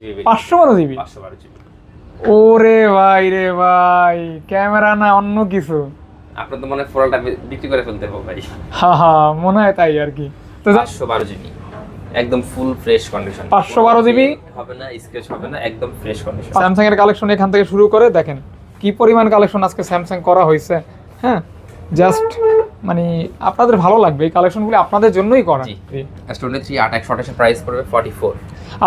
512 GB. ওরে ভাই রে ভাই, ক্যামেরা না অন্য কিছু। আপনার তো মনে হয় ফোরালটা বিক্রি করে ফেলতে হবে ভাই। হ্যাঁ মনে হয় তাই আর কি। তো 512 জিবি একদম ফুল ফ্রেশ কন্ডিশন। 512 জিবি হবে না, স্ক্র্যাচ হবে না, একদম ফ্রেশ কন্ডিশন। স্যামসাং এর কালেকশন এখান থেকে শুরু করে দেখেন কি পরিমাণ কালেকশন আজকে স্যামসাং করা হয়েছে। হ্যাঁ, জাস্ট মানে আপনাদের ভালো লাগবে, এই কালেকশনগুলো আপনাদের জন্যই করা। S23 8/128 এর প্রাইস পড়বে 44।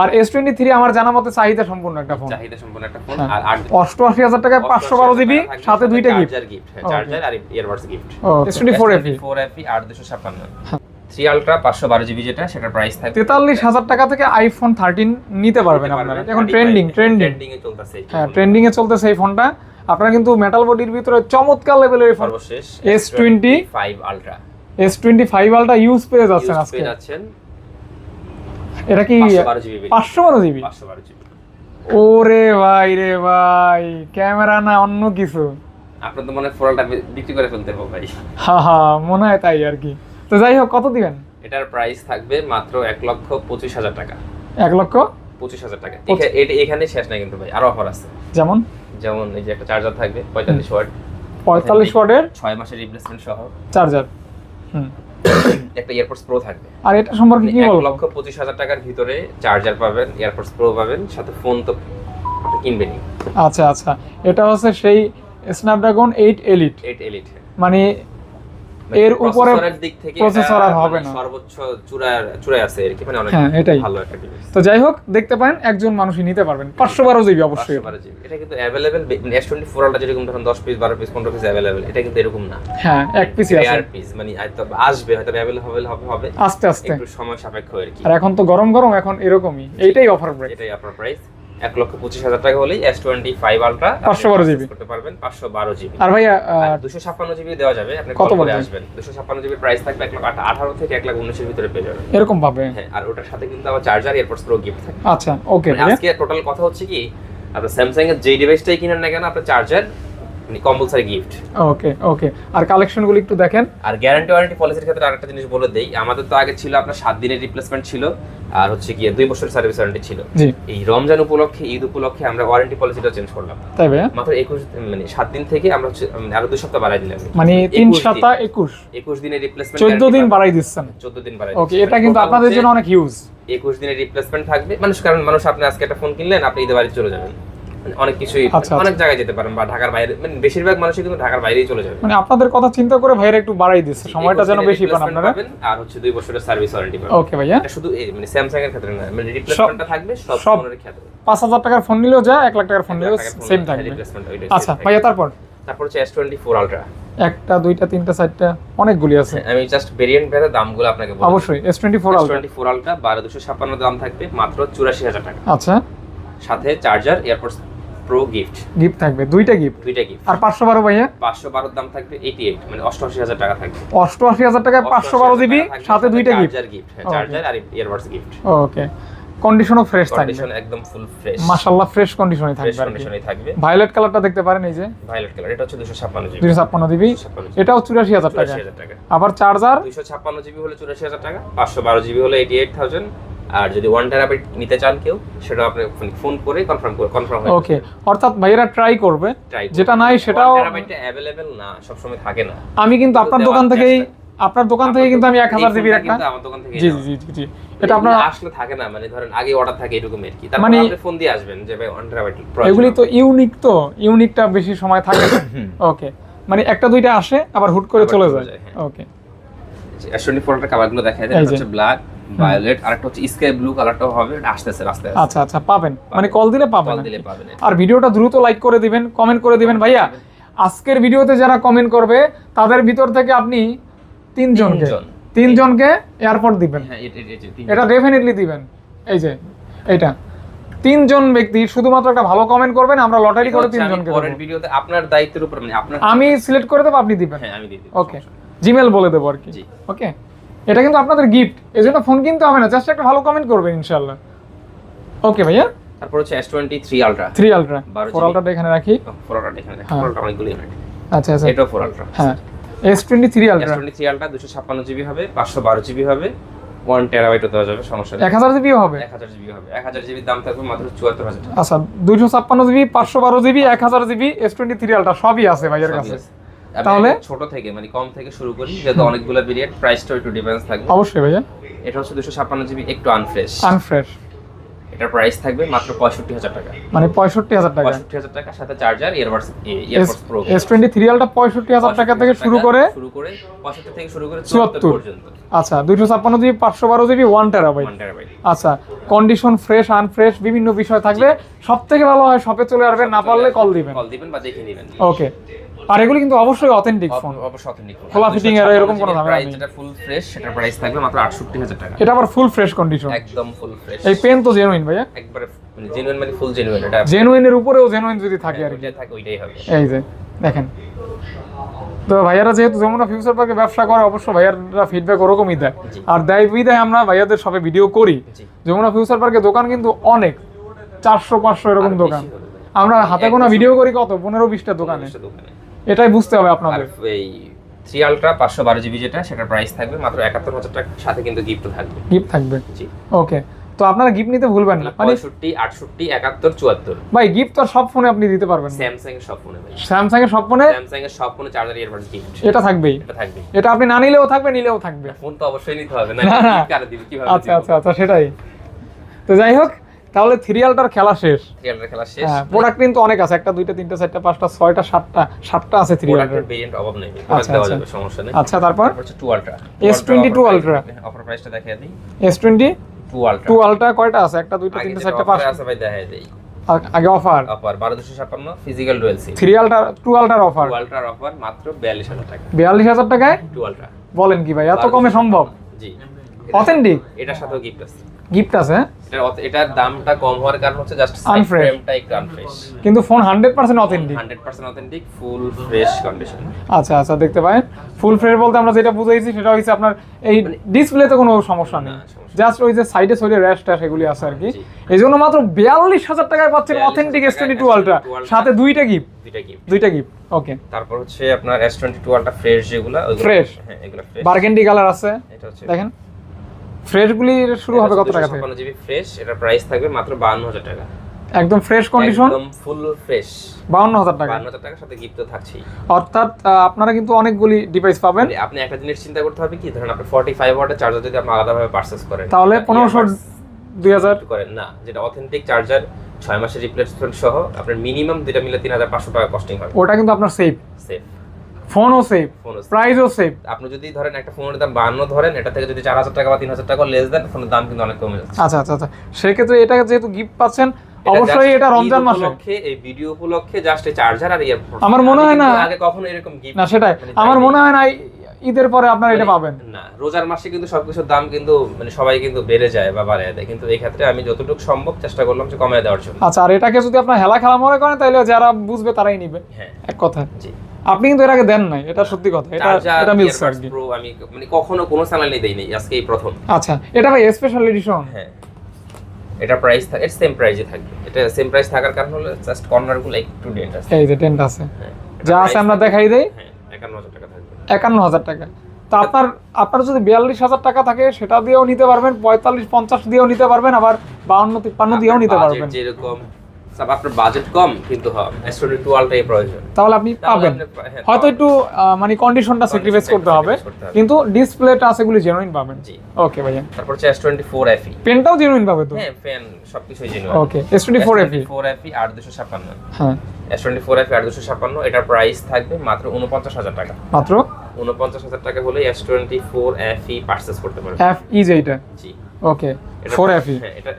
আর S23 আমার জানা মতে চাহিদা সম্পূর্ণ একটা ফোন। চাহিদা সম্পূর্ণ একটা ফোন। আর 88,000 টাকায় 512 জিবি সাথে দুইটা গিফট। চার্জার আর earbuds gift. S24 FE 8256। 3 ultra 512 GB যেটা, সেটার প্রাইস থাকবে 43,000 টাকা থেকে আইফোন 13 নিতে পারবেন আপনারা। এখন ট্রেন্ডিং এ চলতেছে। হ্যাঁ, ট্রেন্ডিং এ চলতেছে এই ফোনটা। আপনারা কিন্তু মেটাল বডির ভিতরে চমৎকার লেভেলের ফোন সর্বশেষ S25 আলট্রা আলট্রা ইউজ পেয়ে যাচ্ছেন আজকে। এটা কি 512 জিবি? ওরে ভাই রে ভাই, ক্যামেরা না অন্য কিছু। আপনার তো মনে হয় ফোরালটা বিক্রি করে ফেলতে হবে ভাই। হ্যাঁ মনে হয় তাই আর কি। তো যাই হোক, কত দিবেন? এটার প্রাইস থাকবে মাত্র 1,25,000 টাকা। 1,25,000 টাকা। এখানে শেষ নাই কিন্তু ভাই, আরো অফার আছে। যেমন এই যে একটা চার্জার থাকবে 45 ওয়াট, 45 ওয়াটের 6 মাসের রিপ্লেসমেন্ট সহ চার্জার। একটা এয়ারপডস প্রো থাকবে। আর এটা সম্পর্কে কি বলবো? 1,25,000 টাকার ভিতরে চার্জার পাবেন, এয়ারপডস প্রো পাবেন, সাথে ফোন তো আপনি কিনবেনই। আচ্ছা, এটা হচ্ছে সেই স্ন্যাপড্রাগন 8 এলিট। মানে এর উপরে দিক থেকে প্রসেসর আর হবে না, সর্বোচ্চ চূড়ায় আছে এর কি, মানে অনেক ভালো একটা ডিভাইস। তো যাই হোক, দেখতে পারেন একজন মানুষই নিতে পারবেন। 512 জিবি অবশ্যই। 512 জিবি এটা কিন্তু अवेलेबल। S24 আলটা যেরকম ধরুন 10 পিস 12 পিস 15 পিস अवेलेबल, এটা কিন্তু এরকম না। হ্যাঁ, এক পিসই আছে। এয়ার পিস মানে আসবে, হয়তো अवेलेबल হবে আস্তে একটু সময় সাপেক্ষ আর কি। আর এখন তো গরম এখন এরকমই। এইটাই অফার প্রাইস। এটাই আপনার প্রাইস। 1,25,000 টাকা হলেই S25 আলট্রা 512 জিবি করতে পারবেন। 512 জিবি। আর ভাইয়া 256 জিবি দেওয়া যাবে। আপনি কত বলে আসবেন? 256 জিবির প্রাইস থাকবে 1,18,000 থেকে 1,19,000 এর ভিতরে পেয়ে যাবেন। এরকম পাবে। হ্যাঁ, আর ওটার সাথে কিন্তু আবার চার্জার, এয়ারপডস প্রো গিফট থাকবে। আচ্ছা, ওকে ভাইয়া। আজকে টোটাল কথা হচ্ছে কি, আপনার স্যামসাং এর যে ডিভাইসটাই কিনেন না কেন, আপনার চার্জার মানে কম্পালসারি গিফট। ওকে। আর কালেকশনগুলো একটু দেখেন। আর গ্যারান্টি ওয়ারেন্টি পলিসির ক্ষেত্রে আরেকটা জিনিস বলে দেই, আমাদের তো আগে ছিল আপনার 7 দিনের রিপ্লেসমেন্ট ছিল, আর হচ্ছে কি 2 বছরের সার্ভিস ওয়ারেন্টি ছিল। এই রমজান উপলক্ষে, ঈদ উপলক্ষে আমরা ওয়ারেন্টি পলিসিটা চেঞ্জ করলাম। তাই ভাইয়া? মাত্র 21 মানে 7 দিন থেকে আমরা আরো 2 সপ্তাহ বাড়াই দিলাম। মানে 3 সপ্তাহ 21 দিনের রিপ্লেসমেন্ট 14 দিন বাড়াই দিচ্ছেন। 14 দিন বাড়াই। ওকে, এটা কিন্তু আপনাদের জন্য অনেক হিউজ। 21 দিনের রিপ্লেসমেন্ট থাকবে। মানুষ আপনি আজকে একটা ফোন কিনলেন, আপনি ঈদে বাড়ি চলে যাবেন, অনেক কিছুই অনেক জায়গায় যেতে পারেন, বা ঢাকার বাইরে, মানে বেশিরভাগ মানুষই কিন্তু ঢাকার বাইরেই চলে যাবে। মানে আপনাদের কথা চিন্তা করে ভাইরা একটু বাড়াই দিচ্ছে, সময়টা যেন বেশি পান আপনারা। আর হচ্ছে 2 বছরের সার্ভিস ওয়ারেন্টি পাবেন। ওকে ভাইয়া, এটা শুধু মানে স্যামসাং এর ক্ষেত্রে না, মানে রিপ্লেসমেন্টটা থাকবে সব ফোনের ক্ষেত্রে। 5,000 টাকার ফোন নিলেও যা, 1 লাখ টাকার ফোন নিলেও সেম থাকবে। আচ্ছা ভাইয়া, তারপর হচ্ছে S24 আলট্রা। একটা, দুইটা, তিনটা, চারটা, অনেকগুলি আছে। আমি জাস্ট ভেরিয়েন্ট ভেদে দামগুলো আপনাকে বলবো। অবশ্যই। S24 আলট্রা 12256 দাম থাকবে মাত্র 84,000 টাকা। আচ্ছা, সাথে চার্জার, এয়ারপডস প্রো গিফট থাকবে, দুইটা গিফট। আর 512 ভাইয়া? 512 দাম থাকবে 88, মানে 88,000 টাকা থাকবে। 88,000 টাকায় 512 জিবি সাথে দুইটা গিফট। চার্জার আর এয়ারপডস গিফট। ওকে, কন্ডিশনও ফ্রেশ থাকবে। কন্ডিশন একদম ফুল ফ্রেশ, মাশাআল্লাহ, ফ্রেশ কন্ডিশনে থাকবে। ভায়োলেট কালারটা দেখতে পারেন, এই যে ভায়োলেট কালার। এটা হচ্ছে 256 জিবি। 256 জিবি, এটাও 84,000 টাকা। আবার চার্জার 256 জিবি হলে 84,000 টাকা, 512 জিবি হলে 88,000। আর যদি 1 টেরাবাইট নিতে চান কেউ, সেটা আপনি ফোন করে কনফার্ম হয়। ওকে, অর্থাৎ ভাইরা ট্রাই করবে, যেটা নাই সেটাও। 1 টেরাবাইটটা अवेलेबल না, সব সময় থাকে না। আমি কিন্তু আপনার দোকান থেকে কিন্তু আমি 1000 জিবির একটা, আমার দোকান থেকে। জি, এটা আপনার আসলে থাকে না, মানে ধরেন আগে অর্ডার থাকে এরকম আর কি। তারপর আপনি ফোন দিয়ে আসবেন যে ভাই 1 টেরাবাইট প্রয়োজন। এগুলি তো ইউনিকটা বেশি সময় থাকে না। ওকে, মানে একটা দুইটা আসে আবার হুট করে চলে যায়। ওকে, S24 এর কালারগুলো দেখাই দেন। হচ্ছে ব্ল্যাক, ভায়োলেট, আর একটা হচ্ছে স্কাই ব্লু কালারটাও হবে, এটা আসতেছে রাস্তায়। আচ্ছা, পাবেন, মানে কল দিলে পাবেন। আর ভিডিওটা দ্রুত লাইক করে দিবেন, কমেন্ট করে দিবেন। ভাইয়া, আজকের ভিডিওতে যারা কমেন্ট করবে তাদের ভিতর থেকে আপনি তিনজনকে এয়ারপড দিবেন। এটা ডেফিনেটলি দিবেন। এই যে এটা 3 জন ব্যক্তি শুধুমাত্র একটা ভালো কমেন্ট করবেন, আমরা লটারি করে 3 জনকে দেব। পরের ভিডিওতে আপনার দায়িত্বের উপর, মানে আমি সিলেক্ট করে দেব, আপনি দিবেন। হ্যাঁ, আমি দিয়ে দেব। ওকে, জিমেল বলে দেব আর কি। ওকে, এটা কিন্তু আপনাদের গিফট, এজন্য ফোন কিনতে হবে না, জাস্ট একটা ভালো কমেন্ট করবেন ইনশাআল্লাহ। ওকে ভাইয়া, তারপর হচ্ছে S23 আলট্রা। 3 আলট্রা, 4 আলট্রাটা এখানে রাখি। 4 আলট্রা এখানে রাখি। 4 আলট্রা অনেকগুলো ইউনিট। আচ্ছা, এটা 4 আলট্রা। হ্যাঁ, S23 আলট্রা 256 জিবি হবে, 512 জিবি হবে, 1 টেরাবাইট দেওয়া যাবে, সমস্যা নেই। 1000 জিবিও হবে? 1000 জিবি হবে। 1000 জিবি দাম থাকবে মাত্র 74,000 টাকা। আচ্ছা 256 GB, 512 GB, 1000 GB, S23 ultra সবই আছে ভাইয়ের কাছে। তাহলে ছোট থেকে মানে কম থেকে শুরু করি, যেহেতু অনেকগুলো ভেরিয়েন্ট, প্রাইসটা একটু ডিফারেন্স থাকবে। অবশ্যই ভাইয়া। এটা হচ্ছে 256 জিবি, একটু আনফ্রেশ। এটার প্রাইস থাকবে মাত্র 65,000 টাকা। মানে 65,000 টাকা। 65,000 টাকার সাথে charger, earbuds pro. S23 ultra 65,000 টাকা থেকে শুরু করে 65 থেকে শুরু করে 74 পর্যন্ত। আচ্ছা 256 জিবি, 512 জিবি, 1 টেরাবাইট। আচ্ছা কন্ডিশন ফ্রেশ আনফ্রেশ বিভিন্ন বিষয় থাকবে। সবথেকে ভালো হয় শপে চলে আসবেন, না পারলে কল দিবেন বা দেখে নেবেন। ওকে। আর এগুলো কিন্তু অবশ্যই অথেন্টিক ফোন, অবশ্যই অথেন্টিক ফোন। খোলা ফিটিং এর এরকম কোনো ঝামেলা নেই। যেটা ফুল ফ্রেশ সেটার প্রাইস থাকবে মাত্র 68,000 টাকা। এটা আবার ফুল ফ্রেশ কন্ডিশন, একদম ফুল ফ্রেশ। এই পেন তো জেনুইন ভাইয়া, একবারে মানে জেনুইন, মানে ফুল জেনুইন। এটা জেনুইন এর উপরেও জেনুইন যদি থাকে আর কি থাকে ওইটাই হবে। এই যে দেখেন। তো ভাইয়ারা যেহেতু যমুনা ফিউচার পার্কে ব্যবসা করে, অবশ্য ভাইয়ারা ফিডব্যাক ওরকমই দেয়। আর দেয় বিদায় আমরা ভাইয়াদের সবে ভিডিও করি। যমুনা ফিউচার পার্কে দোকান কিন্তু অনেক, 400-500 এরকম দোকান। আমরা হাতে গোনা ভিডিও করি কত 15-20টা দোকানে। এটাই বুঝতে হবে আপনাদের। এই 3 আলট্রা 512 জিবি যেটা, সেটার প্রাইস থাকবে মাত্র 71,000 টাকা, সাথে কিন্তু গিফট থাকবে। গিফট থাকবে, জি ওকে। তো আপনারা গিফট নিতে ভুলবেন না। মানে 65, 68, 71, 74 ভাই গিফট তো সব ফোনে আপনি দিতে পারবেন। স্যামসাং এর সব ফোনে ভাই, স্যামসাং এর সব ফোনে, স্যামসাং এর সব ফোনে চার্জার, ইয়ারবাডস গিফট এটা থাকবেই। এটা থাকবে। এটা আপনি না নিলেও থাকবে, নিলেও থাকবে। ফোন তো অবশ্যই নিতে হবে, না গিফট কারে দিবি কিভাবে? আচ্ছা আচ্ছা আচ্ছা সেটাই। তো যাই হোক, তাহলে 3 আলট্রার খেলা শেষ। 3 আলট্রা খেলা শেষ। হ্যাঁ, প্রোডাক্ট কিন্তু অনেক আছে, 1 2 3 4 5 6 7টা আছে 3 আলট্রার ভেরিয়েন্ট, অভাব নেই, প্রোডাক্ট দেওয়া যাবে, সমস্যা নেই। আচ্ছা তারপর হচ্ছে 2 আলট্রা, S22 আলট্রা, অফার প্রাইসটা দেখিয়ে দিই। S22 আলট্রা কয়টা আছে? 1 2 3 4 5 আছে ভাই, দেখাই দেই। আগে অফার 12256 ফিজিক্যাল ডুয়াল সিম। 3 আলট্রা 2 আলট্রার অফার, 2 আলট্রার অফার মাত্র 42,000 টাকা। 42,000 টাকায় 2 আলট্রা। বলেন কি ভাই, এত কমে সম্ভব? জি অথেন্টিক এটার সাথেও গিফট আছে। গিফট আছে। এটার দামটা কম হওয়ার কারণ হচ্ছে জাস্ট ফ্রেমটা একটু আনফ্রেশ, কিন্তু ফোন 100% অথেন্টিক। 100% অথেন্টিক, ফুল ফ্রেশ কন্ডিশন। আচ্ছা আচ্ছা দেখতে পারেন। ফুল ফ্রেশ বলতে আমরা যেটা বুঝাইছি সেটা হচ্ছে আপনার এই ডিসপ্লেতে কোনো সমস্যা নেই, জাস্ট ওই যে সাইডে সাইডে র্যাশ ট্যাশ এগুলি আছে আর কি। এই জন্য মাত্র 42,000 টাকায় পাচ্ছেন অথেন্টিক S22 আলট্রা, সাথে দুইটা গিফট। ওকে। তারপর হচ্ছে আপনার S22 আলট্রা ফ্রেশ, যেগুলা ফ্রেশ, হ্যাঁ এগুলা ফ্রেশ, বারগেন্ডি কালার আছে। এটা হচ্ছে দেখেন ফ্রেশ গুলি শুরু হবে কত টাকা থেকে? 256 জিবি ফ্রেশ, এটার প্রাইস থাকবে মাত্র 52,000 টাকা। একদম ফ্রেশ কন্ডিশন, একদম ফুল ফ্রেশ, 52,000 টাকা। 52,000 টাকার সাথে গিফট তো থাকছেই। অর্থাৎ আপনারা কিন্তু অনেকগুলি ডিভাইস পাবেন। আপনি একটা জিনিস চিন্তা করতে হবে কি, ধরেন আপনি 45 ওয়াটের চার্জার যদি আপনি আলাদাভাবে পারচেজ করেন, তাহলে 1500-2000 করেন না, যেটা অথেন্টিক চার্জার 6 মাসের রিপ্লেসমেন্ট সহ আপনার মিনিমাম দুইটা মিলে 3,500 টাকা কস্টিং হবে। ওটা কিন্তু আপনার সেফ, সেফ ফোনও সেফ, প্রাইসও সেফ। আপনি যদি ধরেন একটা ফোনের দাম 52 ধরেন, এটা থেকে যদি 4,000 টাকা বা 3,000 টাকা লেস দেন, ফোনের দাম কিন্তু অনেক কমে যাচ্ছে। আচ্ছা আচ্ছা আচ্ছা, সেক্ষেত্রে এটা যেহেতু গিফট পাচ্ছেন, অবশ্যই এটা রমজান মাসে এই ভিডিও উপলক্ষে জাস্ট চার্জার আর ইয়ারফোন। আমার মনে হয় না আগে কখনো এরকম গিফট না, সেটাই আমার মনে হয় না ঈদের পরে আপনারা এটা পাবেন না। রোজার মাসে কিন্তু সবকিছুর দাম কিন্তু মানে সবাই কিন্তু বেড়ে যায় বা বাড়ায় দেয়, কিন্তু এই ক্ষেত্রে আমি যতটুকু সম্ভব চেষ্টা করলাম যে কমায় দেওয়ার জন্য। আচ্ছা, আর এটাকে যদি আপনার হেলা খেলা মনে করেন, তাহলে যারা বুঝবে তারাই নিবে। হ্যাঁ এক কথা। জি, আপনি কিন্তু এর আগে দেন নাই, এটা সত্যি কথা। এটা মিলছে আর কি। প্রো আমি মানে কখনো কোনো চ্যানেলে দেই নাই, আজকে এই প্রথম। আচ্ছা, এটা ভাই স্পেশাল এডিশন। হ্যাঁ, এটা প্রাইস থাকে সেম প্রাইসে থাকবে। এটা সেম প্রাইস থাকার কারণ হলো জাস্ট কর্নারগুলো একটু ডেন্ট আছে। এই যে ডেন্ট আছে, যা আছে আমরা দেখাই দেই। হ্যাঁ, 51,000 টাকা থাকবে। 51,000 টাকা। তো আপনার যদি 42,000 টাকা থাকে, সেটা দিয়েও নিতে পারবেন, 45-50 দিয়েও নিতে পারবেন, আবার 52-53 দিয়েও নিতে পারবেন। যেরকম আপনার বাজেট কম কিন্তু S22 আলট্রাই প্রয়োজন, তাহলে আপনি পাবেন। হয়তো একটু মানে কন্ডিশনটা স্যাক্রিফাইস করতে হবে, কিন্তু ডিসপ্লেটা সেগুলি জেনুইন পাবেন। জি, ওকে ভাইয়া। তারপর হচ্ছে S24 FE, পেনটাও জেনুইন পাবে তো? হ্যাঁ, পেন সবকিছুই জেনুইন। ওকে, S24 FE 8256। হ্যাঁ, S24 FE 8256, এটার প্রাইস থাকবে মাত্র 49,000 টাকা। মাত্র 49,000 টাকা হলে S24 FE পারচেজ করতে পারবেন। FE যেটা, জি ওকে, 4FE। হ্যাঁ, এটা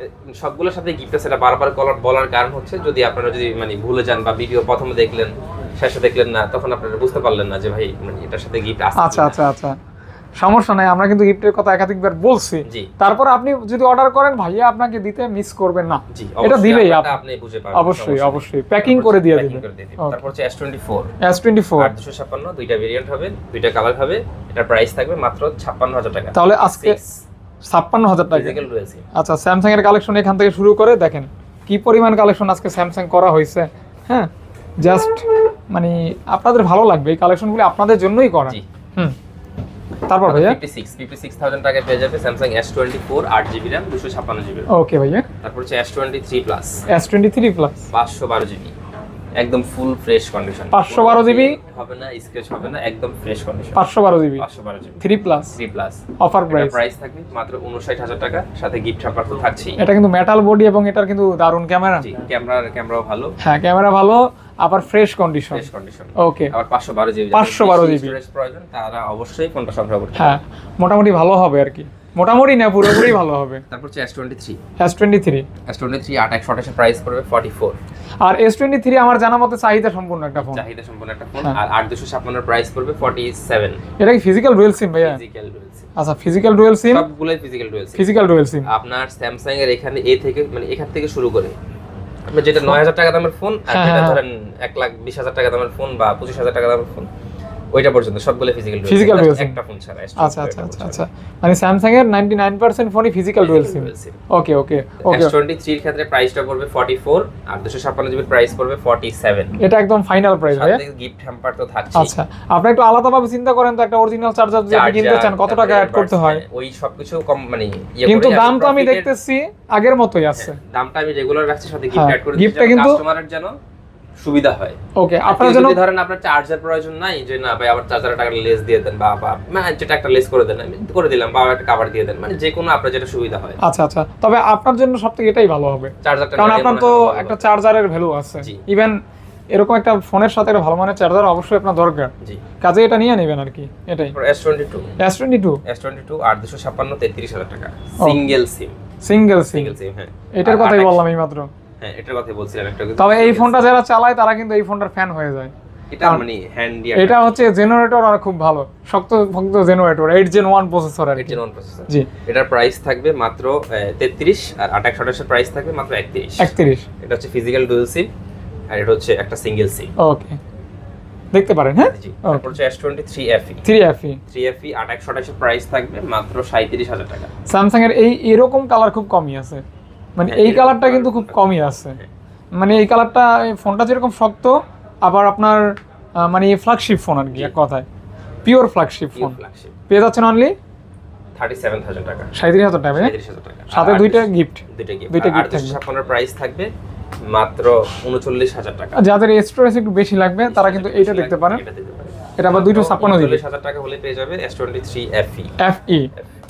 সবগুলোর সাথে গিফট আছে। এটা বারবার বলার কারণ হচ্ছে, যদি আপনারা যদি মানে ভুলে যান বা ভিডিও প্রথমে দেখলেন শেষে দেখলেন না, তখন আপনারা বুঝতে পারলেন না যে ভাই মানে এটার সাথে গিফট আছে। আচ্ছা আচ্ছা আচ্ছা, সমস্যা নাই, আমরা কিন্তু গিফটের কথা একাধিকবার বলছি। তারপর আপনি যদি অর্ডার করেন, ভাইয়া আপনাকে দিতে মিস করবেন না, এটা দিবেই আপনি বুঝে পাবেন। অবশ্যই অবশ্যই প্যাকিং করে দিয়ে দিবেন। তারপর হচ্ছে S24 S24 দুইটা ভেরিয়েন্ট হবে, দুইটা কালার হবে। এটার প্রাইস থাকবে মাত্র 56,000 টাকা। তাহলে আজকে 56,000 টাকা। আচ্ছা, স্যামসাং এর কালেকশন এখান থেকে শুরু করে দেখেন কি পরিমাণ কালেকশন আজকে স্যামসাং করা হয়েছে। হ্যাঁ, জাস্ট মানে আপনাদের ভালো লাগবে, এই কালেকশনগুলো আপনাদের জন্যই করা। তারপর ভাইয়া 56,000 টাকায় পেয়ে যাবে Samsung S24 8GB RAM 256GB। ওকে ভাইয়া। তারপর হচ্ছে S23 প্লাস 512GB একদম ফুল ফ্রেশ কন্ডিশন, 512GB হবে না, স্ক্র্যাচ হবে না, একদম fresh condition. 512GB 3 plus offer price থাকবে মাত্র 59,000 টাকা, সাথে গিফট হ্যাম্পার তো থাকছেই। এটা কিন্তু মেটাল বডি এবং এটার কিন্তু দারুণ ক্যামেরা। জি, ক্যামেরাও ভালো। হ্যাঁ, ক্যামেরা ভালো, আবার ফ্রেশ কন্ডিশন। ওকে, আবার 512GB 512GB স্টোরেজ প্রয়োজন, তারা অবশ্যই ফোনটা সংগ্রহ করতে হ্যাঁ, মোটামুটি ভালো হবে আর কি, মোটামুটি না পুরোপুরি ভালো হবে। তারপর হচ্ছে S23 8/128 এর প্রাইস পড়বে 44। আর S23 আমার জানা মতে চাহিদা সম্পূর্ণ একটা ফোন। আর 8/256 এর প্রাইস পড়বে 47। এটা কি ফিজিক্যাল ডুয়াল সিম ভাইয়া? ফিজিক্যাল ডুয়াল সিম। আচ্ছা, ফিজিক্যাল ডুয়াল সিম, সবগুলাই ফিজিক্যাল ডুয়াল সিম। আপনার স্যামসাং এর এখানে এখান থেকে শুরু করে আপনি যেটা 9,000 টাকা দামের ফোন, আর যেটা ধরেন 1,20,000 টাকা দামের ফোন বা 25,000 টাকা দামের ফোন, ওইটা পর্যন্ত সবগুলো ফিজিক্যাল ডুয়াল সিম, একটা ফোন ছাড়া। আচ্ছা, মানে স্যামসাং এর 99% ফোনই ফিজিক্যাল ডুয়াল সিম। ওকে। S23 এর ক্ষেত্রে প্রাইসটা পড়বে 44 আর 256GB প্রাইস পড়বে 47। এটা একদম ফাইনাল প্রাইস ভাইয়া। সাথে গিফট হ্যাম্পার তো থাকছে। আচ্ছা, আপনি একটু আলাদাভাবে চিন্তা করেন তো, একটা অরিজিনাল চার্জার যদি আপনি কিনতে চান কত টাকা অ্যাড করতে হয়? ওই সবকিছু কম মানে কিন্তু দাম তো আমি দেখতেছি আগের মতোই আছে। দামটা আমি রেগুলার রাখছি, সাথে গিফট অ্যাড করে দিচ্ছি, গিফটটা কিন্তু কাস্টমারের জন্য সুবিধা হয়। ওকে, আপনার জন্য ধরেন আপনার চার্জার প্রয়োজন নাই, যে না ভাই আবার চার্জারের টাকা লেস দিয়ে দেন, বা মানে যেটা একটা লেস করে দেন, আমি করে দিলাম, বা একটা কভার দিয়ে দেন, মানে যে কোনো আপনার যেটা সুবিধা হয়। আচ্ছা, তবে আপনার জন্য সবথেকে এটাই ভালো হবে, চার্জারটা, কারণ আপনার তো একটা চার্জারের ভ্যালু আছে। ইভেন এরকম একটা ফোনের সাথে একটা ভালো মানের চার্জার অবশ্যই আপনার দরকার। জি, কাজে এটা নিয়ে নেবেন আর কি। এটাই S22 আর 256 33,000 টাকা সিঙ্গেল সিম। হ্যাঁ, এটার কথাই বললাম এই মাত্র। হ্যাঁ, এটার কথাই বলছিলাম একটা। তবে এই ফোনটা যারা চালায় তারা কিন্তু এই ফোনটার ফ্যান হয়ে যায়। এটা মানে হ্যান্ডি, এটা হচ্ছে জেনারেটর আর খুব ভালো শক্ত জেনারেটর, 8 Gen 1 প্রসেসর আর 8 Gen 1 প্রসেসর। জি, এটার প্রাইস থাকবে মাত্র 33 আর 8/128 এর প্রাইস থাকবে মাত্র 31। এটা হচ্ছে ফিজিক্যাল ডুয়াল সিম আর এটা হচ্ছে একটা সিঙ্গেল সিম। ওকে, দেখতে পারেন। হ্যাঁ, জি। তারপর হচ্ছে S23 FE 8/128 এর প্রাইস থাকবে মাত্র 37,000 টাকা। স্যামসাং এর এরকম কালার খুব কমই আছে, মানে এই কালারটা কিন্তু খুব কমই আছে। মানে এই কালারটা, ফোনটা যেরকম শক্ত, আবার আপনার মানে ফ্ল্যাগশিপ ফোন আর কি, এক কথায় পিওর ফ্ল্যাগশিপ ফোন পেয়ে যাচ্ছেন অনলি 37,000 টাকা। 37,000 টাকা, সাথে দুইটা গিফট থাকবে। প্রাইস থাকবে মাত্র 39,000 টাকা। যাদের স্টোরেজ একটু বেশি লাগবে তারা কিন্তু এইটা দেখতে পারেন। এটা আবার 256 টাকা হলে পেয়ে যাবে S23 FE।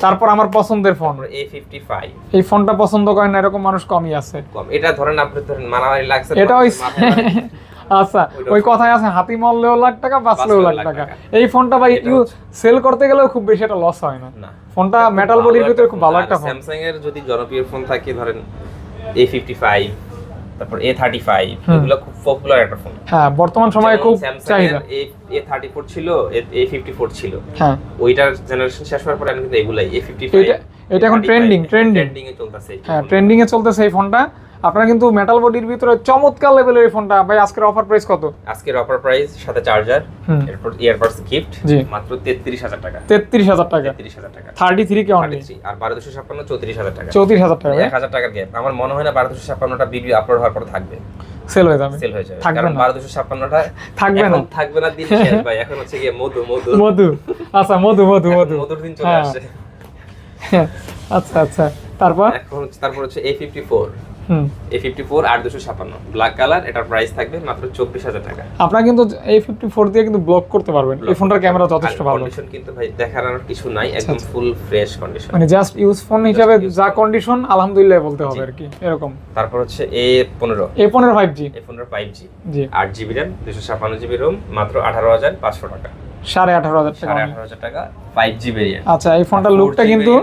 তারপর আমার পছন্দের ফোন A55। এই ফোনটা পছন্দ করেন না এরকম মানুষ কমই আছে। এটা ধরেন আপনি মারামারি লাগছে, এটা ওই আচ্ছা, ওই কথাই আছে, হাতি মরলেও লাখ টাকা, বাঁচলেও লাখ টাকা। এই ফোনটা ভাই সেল করতে গেলেও খুব বেশি একটা লস হয় না। ফোনটা মেটাল বডির ভিতরে খুব ভালো একটা ফোন। স্যামসাং এর যদি জনপ্রিয় ফোন থাকে ধরেন A55, তারপর A35, এগুলো খুব পপুলার একটা ফোন। হ্যাঁ, বর্তমান সময়ে খুব চাহিদা। A34 ছিল, A54 ছিল। হ্যাঁ, ওইটার জেনারেশন শেষ হওয়ার পরে এখন কিন্তু এগুলাই A55। এটা এখন ট্রেন্ডিং এ চলতেছে। হ্যাঁ, ট্রেন্ডিং এ চলতেছে এই ফোনটা। আপনারা কিন্তু মেটাল বডির ভিতরে চমৎকার লেভেলের এই ফোনটা। ভাই আজকের অফার প্রাইস কত? আজকের অফার প্রাইস সাথে চার্জার, এরপর ইয়ারবাডস গিফট, মাত্র 33,000 টাকা। 33,000 টাকা 33 কে অনলি। আর 1256 34,000 টাকা। 34,000 টাকা, 1,000 টাকার গ্যাপ। আমার মনে হয় না 1256টা ভিডিও আপলোড হওয়ার পর থাকবে, সেল হয়ে যাবে। কারণ 1256টা থাকবে না দিন শেষ ভাই। এখন হচ্ছে গিয়ে মধু। আচ্ছা, মধুর দিন চলে আসছে। আচ্ছা, তারপর হচ্ছে A54 আর 256 ব্ল্যাক কালার। এটার প্রাইস থাকবে মাত্র 24,000 টাকা। আপনারা কিন্তু A54 দিয়ে কিন্তু ব্লক করতে পারবেন। এই ফোনটার ক্যামেরা যথেষ্ট ভালো। কন্ডিশন কিন্তু ভাই দেখার আর কিছু নাই, একদম ফুল ফ্রেশ কন্ডিশন, মানে জাস্ট ইউজ ফোন হিসেবে যা কন্ডিশন আলহামদুলিল্লাহ বলতে হবে আর কি, এরকম। তারপর হচ্ছে A15 5G জি, 8GB RAM 256GB ROM, মাত্র 18,500 টাকা। 18,500 টাকা 5G ভেরিয়েন্ট। আচ্ছা, এই ফোনটার লুকটা কিন্তু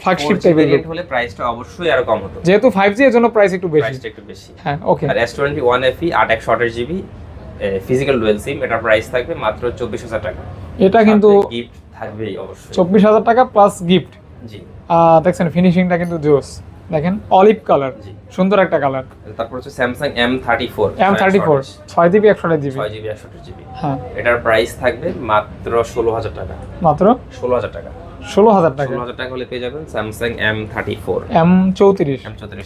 ফ্ল্যাগশিপ টাইপের হলে প্রাইসটা অবশ্যই আরো কম হতো, যেহেতু 5G এর জন্য প্রাইস একটু বেশি। হ্যাঁ, ওকে। আর S21 FE 8/128GB physical dual SIM, এটার প্রাইস থাকবে মাত্র 24,000 টাকা। এটা কিন্তু গিফট থাকবেই অবশ্যই, 24,000 টাকা প্লাস গিফট। জি, দেখছেন ফিনিশিংটা কিন্তু জোস, দেখেন অলিভ কালার, সুন্দর একটা কালার। তারপর হচ্ছে Samsung M34 6GB 128GB। হ্যাঁ, এটার প্রাইস থাকবে মাত্র 16,000 টাকা। মাত্র 16,000 টাকা। 16,000 টাকা হলে পেয়ে যাবেন Samsung M34 M34।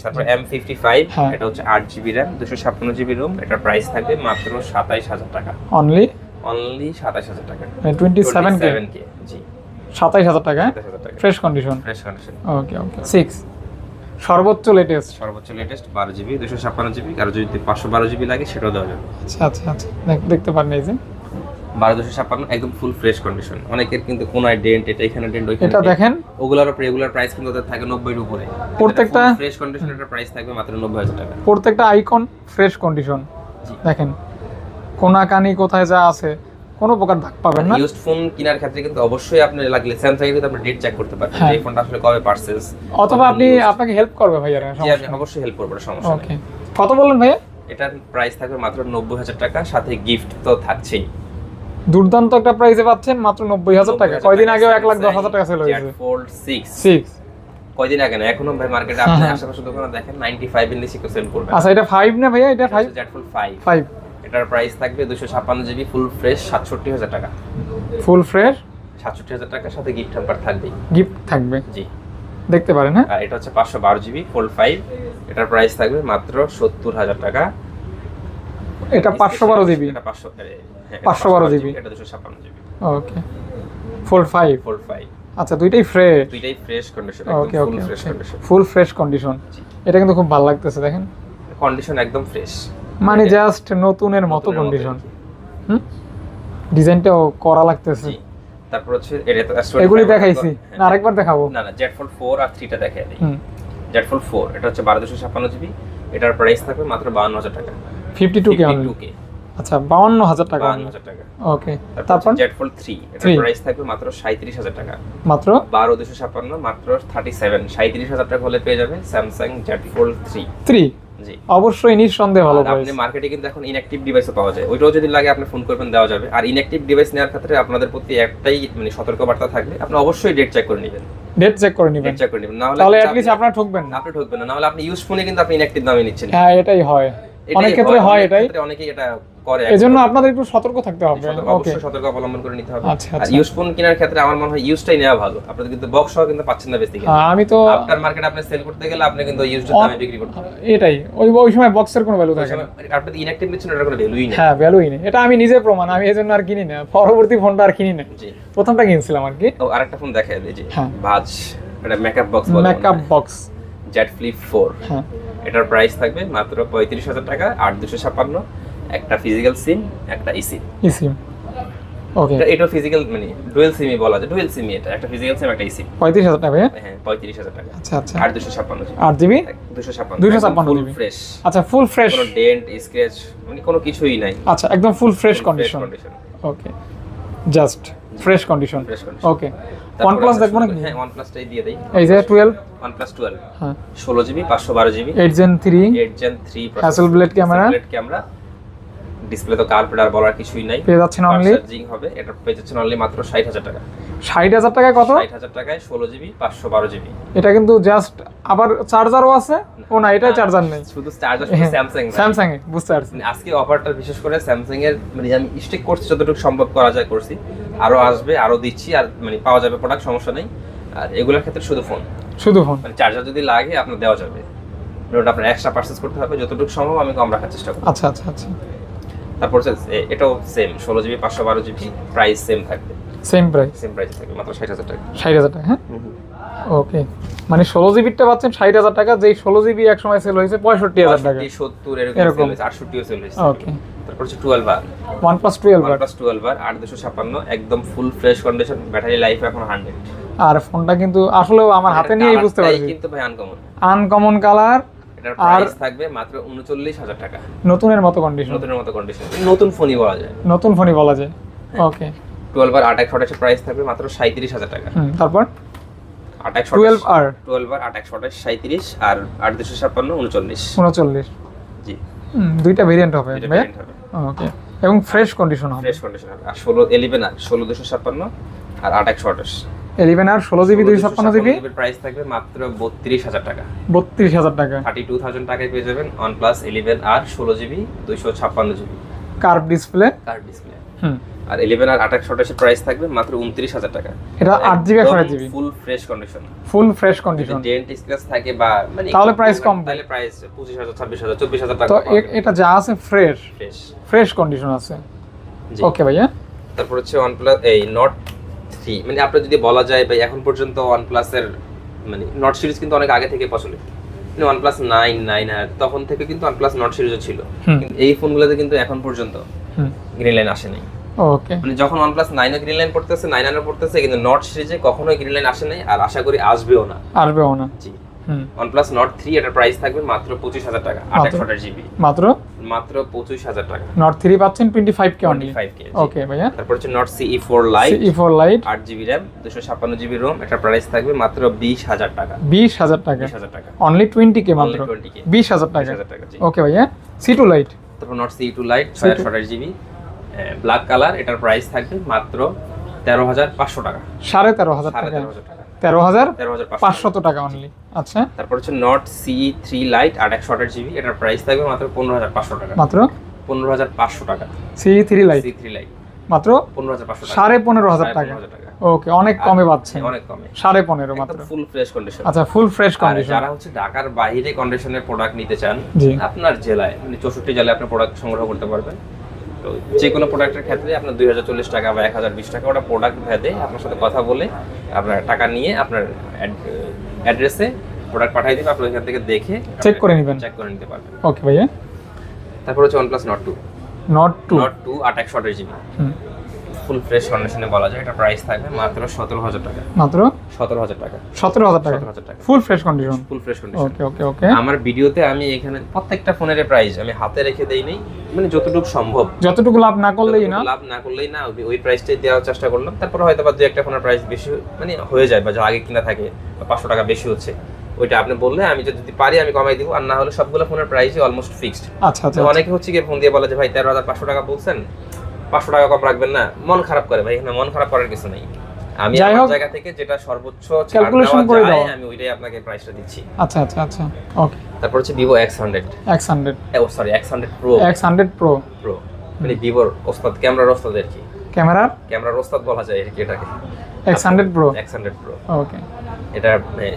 তারপর M55, এটা হচ্ছে 8GB RAM 256GB ROM, এটার প্রাইস থাকবে মাত্র 27,000 টাকা। অনলি 27,000 টাকা, 27K। জি। 27000 টাকা, 27000 টাকা fresh condition. Fresh condition. Okay okay. 6 সর্বোচ্চ লেটেস্ট 12GB 256GB, আর যদি 512GB লাগে সেটাও দেওয়া যাবে। আচ্ছা আচ্ছা আচ্ছা, দেখতে পারেন এই যে 12256 একদম ফুল ফ্রেশ কন্ডিশন। অনেকের কিন্তু কোনায় ডেন্ট, এটা এখানে ডেন্ট, ওইখানে এটা দেখেন, ওগুলোর রেগুলার প্রাইস কিন্তু ওদের থাকে 90 এর উপরে। প্রত্যেকটা ফ্রেশ কন্ডিশনের প্রাইস থাকবে মাত্র 90000 টাকা। প্রত্যেকটা আইকন ফ্রেশ কন্ডিশন। দেখেন কোনা কানি কোথায় যা আছে কোনো প্রকার দাগ পাবেন না। ইউজড ফোন কেনার ক্ষেত্রে কিন্তু অবশ্যই আপনি লাগলে স্যামসাং এর কিন্তু আপনি ডেট চেক করতে পারবেন যে এই ফোনটা আসলে কবে পারচেজ, অথবা আপনাকে হেল্প করবে ভাইয়ারা। জি আমি অবশ্যই হেল্প করব, সমস্যা নেই। ওকে, কত বললেন ভাইয়া? এটার প্রাইস থাকবে মাত্র 90000 টাকা, সাথে গিফট তো থাকছেই। দুর্দান্ত একটা প্রাইসে পাচ্ছেন মাত্র 90000 টাকা। কয়দিন আগেও 1,10,000 টাকা সেল হয়েছে। Z Fold 6 কয়দিন আগে না, এখনো ভাই মার্কেটে আপনি আশেপাশে দোকানে দেখেন 95 এর নিচে সেল করবে। আচ্ছা এটা 5 না ভাইয়া? এটা 5 Z Fold 5 5 এটার প্রাইস থাকবে 256GB ফুল ফ্রেশ 67000 টাকা। ফুল ফ্রেশ 67000 টাকার সাথে গিফট হ্যাম্পার থাকবে, গিফট থাকবে, জি দেখতে পারেন। হ্যাঁ, আর এটা হচ্ছে 512GB Fold 5, এটার প্রাইস থাকবে মাত্র 70000 টাকা। এটা 512GB, এটা 512GB, 512GB, এটা 256GB। ওকে, Fold 5 Fold 5 আচ্ছা, দুইটাই ফ্রেশ, দুইটাই ফ্রেশ কন্ডিশন, ওকে একদম full okay, fresh condition, full fresh condition. এটা কিন্তু খুব ভালো লাগতেছে, দেখেন কন্ডিশন একদম ফ্রেশ, মানে জাস্ট নতুনের মতো কন্ডিশন। ডিজাইনটাও করা লাগতেছে। জি, তারপর হচ্ছে এটা তো এগুলি দেখাইছি না, আরেকবার দেখাবো। না না, Z Fold 4 আর 3 টা দেখাই দিই। Z Fold 4 এটা হচ্ছে 12256GB, এটার প্রাইস থাকবে মাত্র 52000 টাকা। 52K only. 52K, আচ্ছা 52000 টাকা। 52000 টাকা। ওকে, তারপর Z Fold 3 এটার প্রাইস থাকবে মাত্র 37000 টাকা। মাত্র 12256 মাত্র 37, 37000 টাকা হলে পেয়ে যাবে Samsung Z Fold 3। জি, অবশ্যই নিঃসন্দেহে ভালো প্রাইস। আপনি মার্কেটে কিন্তু এখন ইনঅ্যাকটিভ ডিভাইসও পাওয়া যায়, ওইটাও যদি লাগে আপনি ফোন করবেন, দেওয়া যাবে। আর ইনঅ্যাকটিভ ডিভাইস নেওয়ার ক্ষেত্রে আপনাদের প্রতি একটাই মানে সতর্কবার্তা থাকবে, আপনি অবশ্যই ডেট চেক করে নেবেন, ডেট চেক করে নেবেন, ডেট চেক করে নেবেন, না হলে তাহলে এট লিস্ট আপনারা ঠকবেন না। আপনি ঠকবেন না, না হলে আপনি ইউজ ফোনে কিন্তু আপনি ইনঅ্যাকটিভ দামে নিচ্ছেন। হ্যাঁ এটাই হয়, অনেক ক্ষেত্রে হয় এটাই, অনেকেই এটা করে। এজন্য আপনাদের একটু সতর্ক থাকতে হবে। ওকে, অবশ্যই সতর্ক অবলম্বন করে নিতে হবে। আচ্ছা আর আচ্ছা, ইউজ ফোন কেনার ক্ষেত্রে আমার মনে হয় ইউজটাই নেওয়া ভালো। আপনাদের কিন্তু বক্স সহ কিন্তু পাচ্ছেন না বেশি থেকে। আমি তো আফটার মার্কেট আপনি সেল করতে গেলে আপনি কিন্তু ইউজড দামে বিক্রি করতে হবে। এটাই, ওই সময় বক্সের কোনো ভ্যালু থাকে না, আপনি ইনঅ্যাকটিভ নিচ্ছেন, এটার কোনো ভ্যালুই নেই। হ্যাঁ ভ্যালুই নেই, এটা আমি নিজে প্রমাণ। আমি এজন্য আর কিনি না, পরবর্তী ফোনটা আর কিনি না, জি প্রথমটা কিনছিলাম আর কি। তো আরেকটা ফোন দেখাই দিই, যে হ্যাঁ, ভাজ, এটা মেকআপ বক্স বলে, মেকআপ বক্স Z Flip 4। হ্যাঁ, এটার প্রাইস থাকবে মাত্র 35000 টাকা, 8256, একটা ফিজিক্যাল সিম, একটা ইসিম। ইসিম, ওকে, এটা ফিজিক্যাল মানে ডুয়াল সিমই বলা যায়, ডুয়াল সিমই, এটা একটা ফিজিক্যাল সিম, একটা ইসিম। 35000 টাকা ভাইয়া? হ্যাঁ 35000 টাকা। আচ্ছা আচ্ছা, 8256 8GB 256 ফুল ফ্রেশ। আচ্ছা ফুল ফ্রেশ, কোনো ডেন্ট স্ক্র্যাচ মানে কোনো কিছুই নাই। আচ্ছা একদম full fresh Full condition. condition। Okay, just fresh condition. Fresh condition। Okay, OnePlus দেখবো নাকি? হ্যাঁ OnePlus-টাই দিয়ে দেই। এই যে 12, OnePlus 12, হ্যাঁ 16GB 512GB, 8 Gen 3 8 Gen 3 Hasselblad camera, camera, display তো কার্ভ আর বলার কিছুই নাই। পেয়ে যাচ্ছেন অনলি, চার্জিং হবে, এটা পেয়ে যাচ্ছেন অনলি মাত্র 60000 টাকা। 60000 টাকায় কত? 60000 টাকায় 16GB 512GB। এটা কিন্তু জাস্ট, আবার চার্জারও আছে। ও না, এটা চার্জার নেই, শুধু চার্জার, শুধু স্যামসাং। স্যামসাং এ বুঝতে পারছি। মানে আজকে অফারটা বিশেষ করে স্যামসাং এর মানে আমি স্টিক করছি যতটুকু সম্ভব করা যায় করছি, আরো আসবে, আরো দিচ্ছি, আর মানে পাওয়া যাবে প্রোডাক্ট, সমস্যা নেই। আর এগুলোর ক্ষেত্রে শুধু ফোন, শুধু ফোন, মানে চার্জার যদি লাগে আপনার দেওয়া যাবে, ওটা আপনার এক্সট্রা পারচেজ করতে হবে, যতটুকু সম্ভব আমি কম রাখার চেষ্টা করব। আচ্ছা আচ্ছা আচ্ছা, তারপর এটাও same 16GB 512GB, price same থাকবে, সেম প্রাইস, সেম প্রাইস থাকবে মাত্র 60000 টাকা। 60000 টাকা, হ্যাঁ ওকে, মানে 16GBটা পাচ্ছেন 60000 টাকা, যেই 16GB এক সময় সেল হয়েছে 65000 টাকা, 70 এরকম। এরকম 68ও সেল হয়েছে। ওকে, তারপর হচ্ছে 12 OnePlus 12 OnePlus 12 8256, একদম full fresh condition, battery life এখন 100। আর ফোনটা কিন্তু আসলেও আমার হাতে নিয়েই বুঝতে পারছি, কিন্তু ভাই আনকমন, আনকমন কালার, এটার প্রাইস থাকবে মাত্র 39000 টাকা। নতুনের মতো কন্ডিশন, নতুনের মতো কন্ডিশন, নতুন ফোনই বলা যায়, নতুন ফোনই বলা যায়। ওকে, 12 আর 828 প্রাইস থাকবে মাত্র 37000 টাকা। তারপর 828 12R 12 আর 828 37, আর 8256 39। জি, জি, দুইটা ভেরিয়েন্ট হবে এটা ভাই। variant হবে, ওকে, এবং ফ্রেশ কন্ডিশন হবে, ফ্রেশ কন্ডিশন হবে। আর 11 আর 16256 আর 828 11 আর 16GB 256GB এর প্রাইস থাকবে মাত্র 32000 টাকা। 32000 টাকা, 32000 টাকায় পেয়ে যাবেন OnePlus 11 আর 16GB 256GB curve display, curve display. Hmm, আর 11 আর 828 এর প্রাইস থাকবে মাত্র 29000 টাকা। এটা 8GB 128GB ফুল ফ্রেশ কন্ডিশন, ফুল ফ্রেশ যদি কন্ডিশন। ডেন্ট স্ক্র্যাচ থাকে বা মানে তাহলে price কম, তাহলে প্রাইস 25000 26000 24000 টাকা তো এটা যা আছে ফ্রেশ, ফ্রেশ ফ্রেশ কন্ডিশন আছে। জি। ওকে ভাইয়া, তারপর হচ্ছে OnePlus এই Note 3 মানে আপনার যদি বলা যায় ভাই এখন পর্যন্ত OnePlus এর মানে নট সিরিজ কিন্তু অনেক আগে থেকে প্রচলিত, মানে OnePlus 9 9R তখন থেকে কিন্তু OnePlus নট সিরিজও ছিল, কিন্তু এই ফোনগুলোতে কিন্তু এখন পর্যন্ত গ্রিন লাইন আসে নাই। ওকে, মানে যখন OnePlus 9 এ গ্রিন লাইন পড়তেছে 9R পড়তেছে, কিন্তু নট সিরিজে কখনোই গ্রিন লাইন আসে নাই, আর আশা করি আসবেও না। জি। OnePlus Nord 3 এটার প্রাইস থাকবে মাত্র 25000 টাকা, 8 জিবি মাত্র 25000 টাকা। Nord 3 পাচ্ছেন 25k অনলি। 25k। ওকে ভাইয়া। তারপর হচ্ছে Nord CE4 Lite 8 GB RAM 256 GB ROM, এটার প্রাইস থাকবে মাত্র 20000 টাকা। 20000 টাকা অনলি 20k মাত্র 20000 টাকা। ওকে ভাইয়া। C2 Lite, তারপর Nord CE2 Lite 628 GB black colour, এটার প্রাইস থাকবে মাত্র 13500 টাকা। 13500 টাকা। 13500 টাকা অনলি। আচ্ছা, তারপর হচ্ছে Nord CE3 Lite 828 জিবি, এটার প্রাইস থাকবে মাত্র 15500 টাকা। মাত্র 15500 টাকা। CE3 Lite মাত্র 15500 টাকা। 15500 টাকা। ওকে, অনেক কমে পাচ্ছেন। অনেক কমে, 15.5 মাত্র। ফুল ফ্রেশ কন্ডিশন। আচ্ছা, ফুল ফ্রেশ কন্ডিশন। যারা হচ্ছে ঢাকার বাইরে কন্ডিশনের প্রোডাক্ট নিতে চান, আপনার জেলায় মানে 64 জেলায় আপনি প্রোডাক্ট সংগ্রহ করতে পারবেন। তো যে কোনো প্রোডাক্টের ক্ষেত্রে আপনার 2040 টাকা বা 1020 টাকা ওটা প্রোডাক্ট ভেদে আপনার সাথে কথা বলে আপনার টাকা নিয়ে আপনার অ্যাড্রেসে প্রোডাক্ট পাঠিয়ে দিবে, আপনি এখান থেকে দেখে চেক করে নেবেন, চেক করে নিতে পারবেন। ওকে ভাইয়া। তারপর হচ্ছে OnePlus Nord 2 828 GB full fresh কন্ডিশনে বলা যায়, এটা প্রাইস থাকবে মাত্র 17000 টাকা। মাত্র 17000 টাকা। 17000 টাকা full fresh condition. Full fresh condition. Okay okay okay. আমার ভিডিওতে আমি এখানে প্রত্যেকটা ফোনের প্রাইস আমি হাতে রেখে দেই নাই, মানে যতটুকু সম্ভব, যতটুকু লাভ না করলেই না ওই প্রাইসটাই দেওয়ার চেষ্টা করলাম। তারপর হয়তো বা দুই একটা ফোনের প্রাইস বেশি মানে হয়ে যায়, বা যা আগে কিনা থাকে 500 টাকা বেশি হচ্ছে, ওইটা আপনি বললে আমি যদি পারি আমি কমাই দিব, আর না হলে সবগুলো ফোনের প্রাইসই অলমোস্ট ফিক্সড। আচ্ছা আচ্ছা। অনেকে হচ্ছে কি ফোন দিয়ে বলে যে ভাই 13500 টাকা বলছেন, 500 টাকা কম রাখবেন না, মন খারাপ করে। ভাই এখানে মন খারাপ করার কিছু নেই, আমি আমার জায়গা থেকে যেটা সর্বোচ্চ ক্যালকুলেশন করে দাও, আমি ওইটাই আপনাকে প্রাইসটা দিচ্ছি। আচ্ছা আচ্ছা আচ্ছা। ওকে। তারপর হচ্ছে Vivo X100 X100 Pro মানে Vivoর ওস্তাদ, ক্যামেরার ওস্তাদ আর কি, ক্যামেরার ওস্তাদ বলা যায় আর কি এটাকে। X100 Pro ওকে। এটা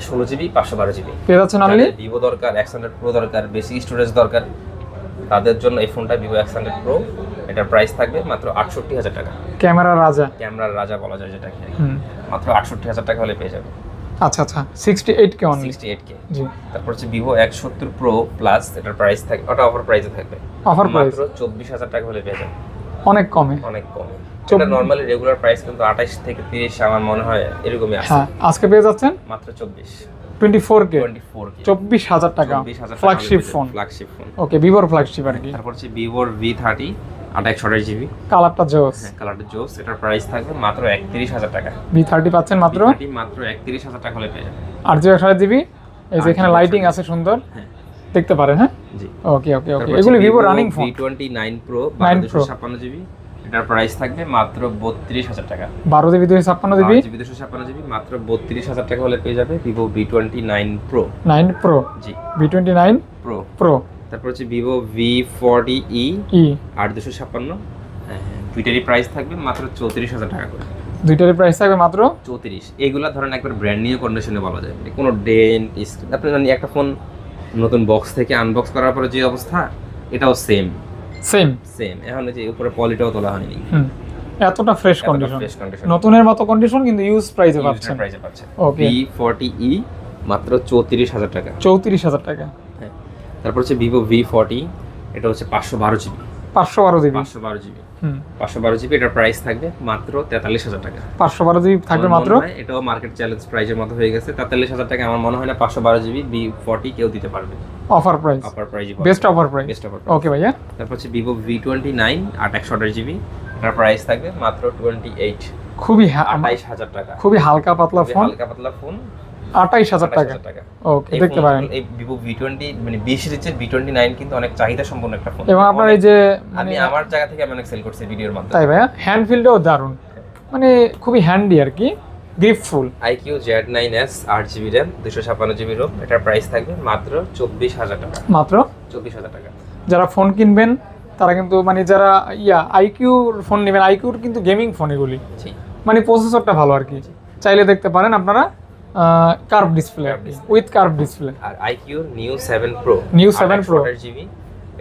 16 জিবি 512 জিবি পেয়ে যাচ্ছেন অনলি। Vivo দরকার, X100 Pro দরকার, বেশি স্টোরেজ দরকার, তাদের জন্য এই ফোনটা Vivo X100 Pro, এটার প্রাইস থাকবে মাত্র 68000 টাকা। ক্যামেরার রাজা বলা যায় যেটাকে, মাত্র 68000 টাকা হলে পেয়ে যাবে। আচ্ছা আচ্ছা। 68k only. 68k। জি। তারপর হচ্ছে Vivo X70 Pro Plus, এটার প্রাইস থাকবে, ওটা অফার প্রাইসে থাকবে, অফার প্রাইস মাত্র 24000 টাকা হলে পেয়ে যাবে। অনেক কমে। এটা নরমালি রেগুলার প্রাইস কিন্তু 28 থেকে 30 আমার মনে হয় এরকমই আছে। হ্যাঁ, আজকে পেয়ে যাচ্ছেন মাত্র 24k 24000 টাকা ফ্ল্যাগশিপ ফোন। ওকে, Vivoর ফ্ল্যাগশিপ আর কি। তারপর হচ্ছে Vivoর V30 828 জিবি, কালারটা জোস। কালারটা জোস, এটার প্রাইস থাকবে মাত্র 31000 টাকা। V30 পাচ্ছেন মাত্র 31000 টাকা হলে পেয়ে যাবেন। 8GB, এই যে এখানে লাইটিং আছে সুন্দর, দেখতে পারেন। হ্যাঁ জি। ওকে ওকে ওকে। এগুলো Vivo running phone. V29 Pro 256 GB, এটার প্রাইস থাকবে মাত্র 32000 টাকা। 12GB 256GB, 256GB মাত্র 32000 টাকা হলে পেয়ে যাবে Vivo V29 Pro 9 Pro। জি, V29 Pro। তারপর হচ্ছে Vivo V40e 8256, দুইটারই প্রাইস থাকবে মাত্র 34000 টাকা করে। দুইটারই প্রাইস থাকবে মাত্র 34। এগুলা ধরেন একবার ব্র্যান্ড নিউ কন্ডিশনে বলা যায়, কোনো ডেন্ট স্ক্র্যাচ, আপনি জানেন একটা ফোন নতুন বক্স থেকে আনবক্স করার পরে যে অবস্থা, এটাও সেম। এখন যে উপরে পলিটাও তোলা হয়নি, এতটা ফ্রেশ কন্ডিশন, নতুনের মতো কন্ডিশন, কিন্তু ইউজ প্রাইসে পাচ্ছেন। ওকে। V40e মাত্র 34000 টাকা। 34000 টাকা। হ্যাঁ। তারপর হচ্ছে Vivo V40, এটা হচ্ছে 512 জিবি। 512 জিবি, এটার প্রাইস থাকবে মাত্র 43000 টাকা। 512 জিবি থাকবে মাত্র, এটাও মার্কেট চ্যালেঞ্জ প্রাইজের মতো হয়ে গেছে। 43000 টাকা আমার মনে হয় না 512 জিবি V40 কেউ দিতে পারবে। Offer price, best offer price. Okay ভাইয়া। তারপর হচ্ছে Vivo V29 828 জিবি, এটার প্রাইস থাকবে মাত্র 28, খুবই 28000 টাকা। খুবই হালকা পাতলা ফোন, 28000 টাকা। ওকে, দেখতে পারেন এই Vivo V20 মানে 20 সিরিজের V29 কিন্তু অনেক চাহিদা সম্পন্ন একটা ফোন, এবং আপনার এই যে আমি আমার জায়গা থেকে আমি অনেক সেল করছি ভিডিওর মাধ্যমে। তাই ভাইয়া, হ্যান্ড ফিলটাও দারুণ, মানে খুবই হ্যান্ডি আর কি, গ্রিপফুল। IQ Z9s 8GB RAM 256GB ROM, এটার প্রাইস থাকবে মাত্র 24000 টাকা। মাত্র 24000 টাকা। যারা ফোন কিনবেন তারা কিন্তু মানে যারা IQ-র ফোন নেবেন, IQ-র কিন্তু গেমিং ফোন এগুলি, মানে প্রসেসরটা ভালো আর কি, চাইলে দেখতে পারেন আপনারা। Curve display with curve display. আর IQ Neo 7 Pro 8GB,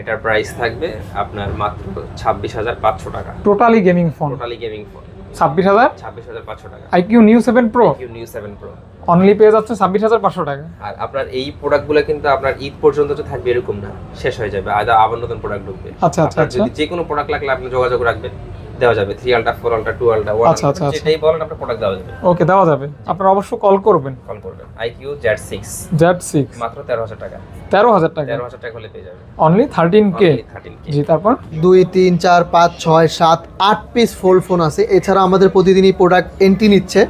এটার প্রাইস থাকবে আপনার মাত্র 26500 টাকা। Totally gaming phone. 26,500 টাকা। IQOO Neo 7 Pro, iQOO Neo 7 Pro only পেয়ে যাচ্ছে 26,500 টাকা। আর আপনার এই প্রোডাক্টগুলো কিন্তু আপনার ঈদ পর্যন্ত তো থাকবে এরকম না, শেষ হয়ে যাবে, আবার নতুন প্রোডাক্ট ঢুকবে। আচ্ছা আচ্ছা আচ্ছা, যদি যে কোনো প্রোডাক্ট লাগলে আপনি যোগাযোগ রাখবেন, দেওয়া যাবে। 3 আলট্রা, 4 আলট্রা, 2 আলট্রা, 1 আচ্ছা আচ্ছা, যেটাই বলেন আপনার প্রোডাক্ট দেওয়া যাবে। ওকে, দেওয়া যাবে। আপনারা অবশ্যই কল করবেন। আইকিউ Z6 মাত্র 13,000 টাকা। 13,000 টাকা, 13,000 টাকা হলে পেয়ে যাবে অনলি 13K। জি, তারপর 2 3 4 5 6 7 8 পিস ফোল্ড ফোন আছে। এছাড়া আমাদের প্রতিদিনই প্রোডাক্ট এন্ট্রি নিচ্ছে।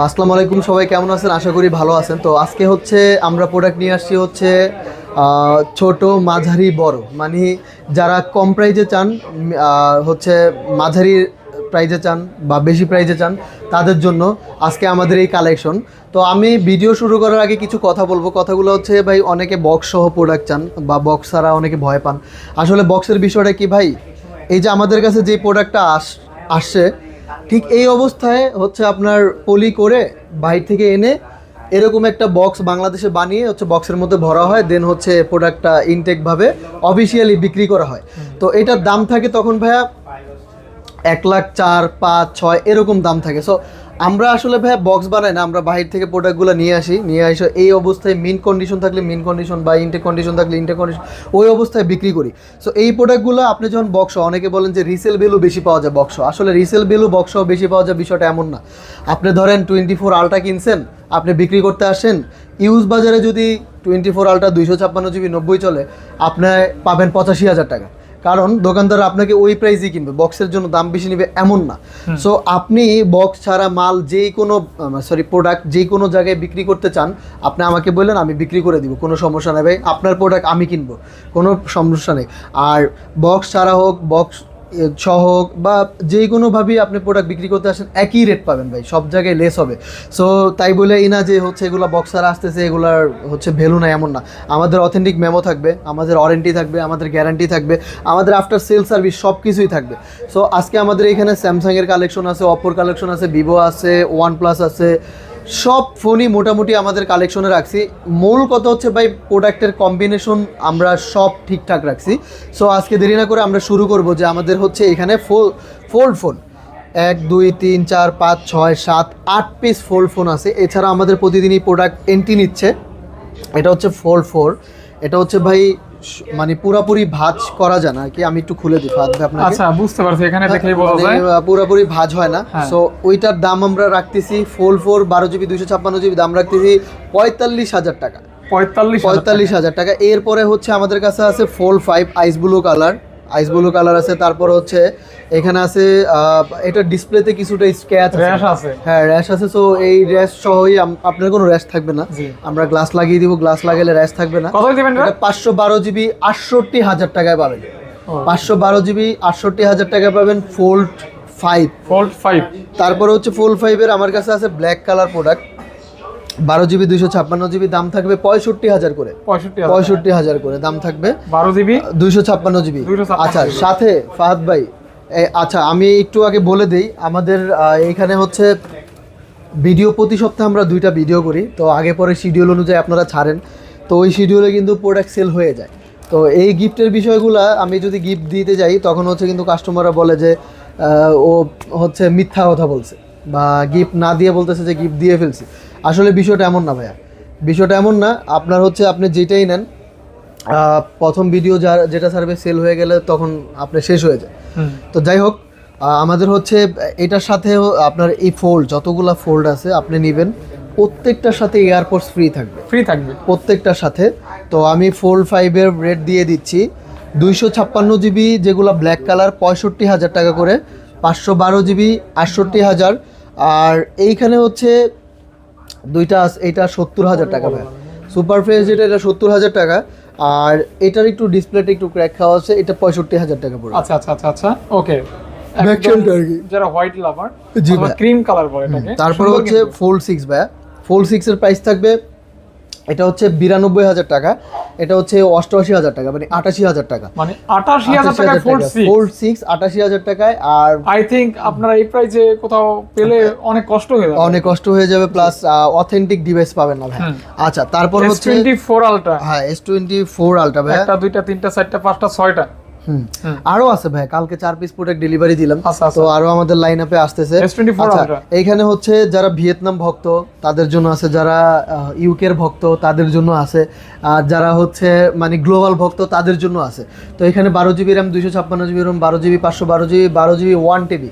আসসালামু আলাইকুম, সবাই কেমন আছেন? আশা করি ভালো আছেন। তো আজকে হচ্ছে আমরা প্রোডাক্ট নিয়ে আসছি হচ্ছে ছোট, মাঝারি, বড়, মানে যারা কম প্রাইজে চান, হচ্ছে মাঝারি প্রাইজে চান বা বেশি প্রাইজে চান, তাদের জন্য আজকে আমাদের এই কালেকশন। তো আমি ভিডিও শুরু করার আগে কিছু কথা বলবো। কথাগুলো হচ্ছে ভাই, অনেকে বক্স সহ প্রোডাক্ট চান বা বক্স ছাড়া অনেকে ভয় পান। আসলে বক্সের বিষয়টা কি ভাই, এই যে আমাদের কাছে যে প্রোডাক্টটা আসছে ঠিক এই অবস্থায় হচ্ছে আপনার পলি করে বাইরে থেকে এনে এরকম একটা বক্স বাংলাদেশে বানিয়ে হচ্ছে বক্সের মধ্যে ভরা হয়, দেন হচ্ছে প্রোডাক্টটা ইনটেকভাবে অফিসিয়ালি বিক্রি করা হয়। তো এটার দাম থাকে তখন ভাইয়া 1 লাখ 4 5 6 এরকম দাম থাকে। সো আমরা আসলে ভাইয়া বক্স বানাই না, আমরা বাইরে থেকে প্রোডাক্টগুলো নিয়ে আসি এই অবস্থায় মিন কন্ডিশন থাকলে মিন কন্ডিশন বা ইনটেক কন্ডিশন থাকলে ইনটেক কন্ডিশন ওই অবস্থায় বিক্রি করি। সো এই প্রোডাক্টগুলো আপনি যখন বক্স, অনেকে বলেন যে রিসেল ভ্যালু বেশি পাওয়া যায় বক্স, আসলে রিসেল ভ্যালু বক্স বেশি পাওয়া যায় বিষয়টা এমন না। আপনি ধরেন 24 আলট্রা কিনছেন, আপনি বিক্রি করতে আসেন ইউজ বাজারে, যদি 24 আলট্রা 256 জিবি 90 চলে, আপনি পাবেন 85,000 টাকা। কারণ দোকানদার আপনাকে ওই প্রাইসই কিনবে, বক্সের জন্য দাম বেশি নেবে এমন না। সো আপনি বক্স ছাড়া মাল যেই কোনো প্রোডাক্ট যেই কোনো জায়গায় বিক্রি করতে চান, আপনি আমাকে বললেন, আমি বিক্রি করে দিব, কোনো সমস্যা নেই ভাই। আপনার প্রোডাক্ট আমি কিনবো, কোনো সমস্যা নেই। আর বক্স ছাড়া হোক, বক্স সহ হোক, বা যে কোনোভাবেই আপনি প্রোডাক্ট বিক্রি করতে আসেন, একই রেট পাবেন ভাই, সব জায়গায় লেস হবে। সো তাই বলে না যে হচ্ছে এগুলো বক্সার আসতেছে এগুলার হচ্ছে ভ্যালু নাই, এমন না। আমাদের অথেন্টিক মেমো থাকবে, আমাদের ওয়ারেন্টি থাকবে, আমাদের গ্যারান্টি থাকবে, আমাদের আফটার সেল সার্ভিস সব কিছুই থাকবে। সো আজকে আমাদের এখানে স্যামসাংয়ের কালেকশন আছে, অপোর কালেকশন আছে, ভিভো আছে, OnePlus আছে, সব ফোনই মোটামুটি আমাদের কালেকশনে রাখছি। মূল কথা হচ্ছে ভাই, প্রোডাক্টের কম্বিনেশন আমরা সব ঠিকঠাক রাখছি। সো আজকে দেরি না করে আমরা শুরু করব যে আমাদের হচ্ছে এখানে fold phone 1 2 3 4 5 6 7 8 piece fold phone আছে। এছাড়া আমাদের প্রতিদিনই প্রোডাক্ট এন্ট্রি নিচ্ছে। এটা হচ্ছে ফোল্ড 4, এটা হচ্ছে ভাই মানে পুরোপুরি ভাঁজ করা যায় না, কি আমি একটু খুলে দিই ফাদ ভাই আপনাকে। আচ্ছা, বুঝতে পারছি, এখানে দেখেই বোঝা যায় পুরোপুরি ভাঁজ হয় না। সো ওইটার দাম আমরা রাখতেছি ফোল্ড 4 12 জিবি 256 জিবি দাম রাখতেছি 45,000 টাকা। 45,000 টাকা। এরপরে হচ্ছে আমাদের কাছে আছে ফোল্ড 5 আইস ব্লু কালার আছে। তারপর হচ্ছে এখানে আছে এটা ডিসপ্লেতে কিছুটা স্ক্র্যাচ আছে, হ্যাঁ র্যাশ আছে। সো এই র্যাশ সহই আপনার কোনো র্যাশ থাকবে না, আমরা গ্লাস লাগিয়ে দিব, গ্লাস লাগালে র্যাশ থাকবে না। কত দিবেন? 512 জিবি 68,000 টাকায় পাবেন। 512 জিবি 68,000 টাকায় পাবেন ফোল্ড 5। তারপরে হচ্ছে ফোল্ড 5 এর আমার কাছে আছে black colour product, 12 GB 256 GB দাম থাকবে 65,000 করে। 65,000 করে দাম থাকবে 12 জিবি 256 জিবি। আচ্ছা, সাথে ফাহাদ ভাই, আচ্ছা আমি একটু আগে বলে দেই, আমাদের এইখানে হচ্ছে ভিডিও প্রতি সপ্তাহে আমরা 2টা ভিডিও করি। তো আগে পরে শিডিউল অনুযায়ী আপনারা ছাড়েন, তো ওই শিডিউলে কিন্তু প্রোডাক্ট সেল হয়ে যায়। তো এই গিফটের বিষয়গুলো আমি যদি গিফট দিতে যাই, তখন হচ্ছে কিন্তু কাস্টমাররা বলে যে ও হচ্ছে মিথ্যা কথা বলছে, বা গিফট না দিয়ে বলতেছে যে গিফট দিয়ে ফেলছি। আসলে বিষয়টা এমন না ভাইয়া, বিষয়টা এমন না। আপনার হচ্ছে আপনি যেটাই নেন, প্রথম ভিডিও যেটা সার্ভে সেল হয়ে গেলে তখন আপনার শেষ হয়ে যায়। তো যাই হোক, আমাদের হচ্ছে এটার সাথে আপনার এই ফোল্ড যতগুলা ফোল্ড আছে আপনি নেবেন, প্রত্যেকটার সাথে এয়ারপোর্টস ফ্রি থাকবে প্রত্যেকটার সাথে। তো আমি ফোল্ড 5 এর রেট দিয়ে দিচ্ছি 256 জিবি যেগুলো ব্ল্যাক কালার 65,000 টাকা করে, 512 জিবি 68,000, আর এইখানে হচ্ছে দুইটা এইটা 70,000 টাকা ভাই। সুপার ফ্রেশ যেটা, এটা 70,000 টাকা। আর এটার একটু ডিসপ্লেটা একটু ক্র্যাক খাওয়া আছে, এটা 65,000 টাকা পড়বে। আচ্ছা আচ্ছা আচ্ছা আচ্ছা, ওকে। যারা হোয়াইট লাভার, জি ভাই, ক্রিম কালার বলে এটাকে। তারপর হচ্ছে ফোল্ড 6 ভাই, ফোল্ড 6 এর প্রাইস থাকবে, এটা হচ্ছে 92,000 টাকা, এটা হচ্ছে 88,000 টাকা, মানে 88,000 টাকা, মানে 88,000 টাকা ফোল্ড 6 88,000 টাকায়। আর আই থিংক আপনারা এই প্রাইসে কোথাও পেলে অনেক কষ্ট হয়ে যাবে, প্লাস অথেন্টিক ডিভাইস পাবেন না ভাই। আচ্ছা, তারপর হচ্ছে S24 আলট্রা, হ্যাঁ S24 আলট্রা ভাই, একটা দুইটা তিনটা চারটা পাঁচটা ছয়টা আরো আছে ভাই, কালকে 4 পিস প্রোডাক্ট ডেলিভারি দিলাম, আচ্ছা, তো আরো আমাদের লাইন আপে আসতেছে। S24 আচ্ছা, Ultra। এইখানে হচ্ছে যারা ভিয়েতনাম ভক্ত তাদের জন্য আছে, যারা ইউকের ভক্ত তাদের জন্য আছে, আর যারা হচ্ছে মানে গ্লোবাল ভক্ত তাদের জন্য আছে। তো এখানে 12 GB RAM, 256 GB ROM, 12 GB, 512 GB, 12 GB 1 TB,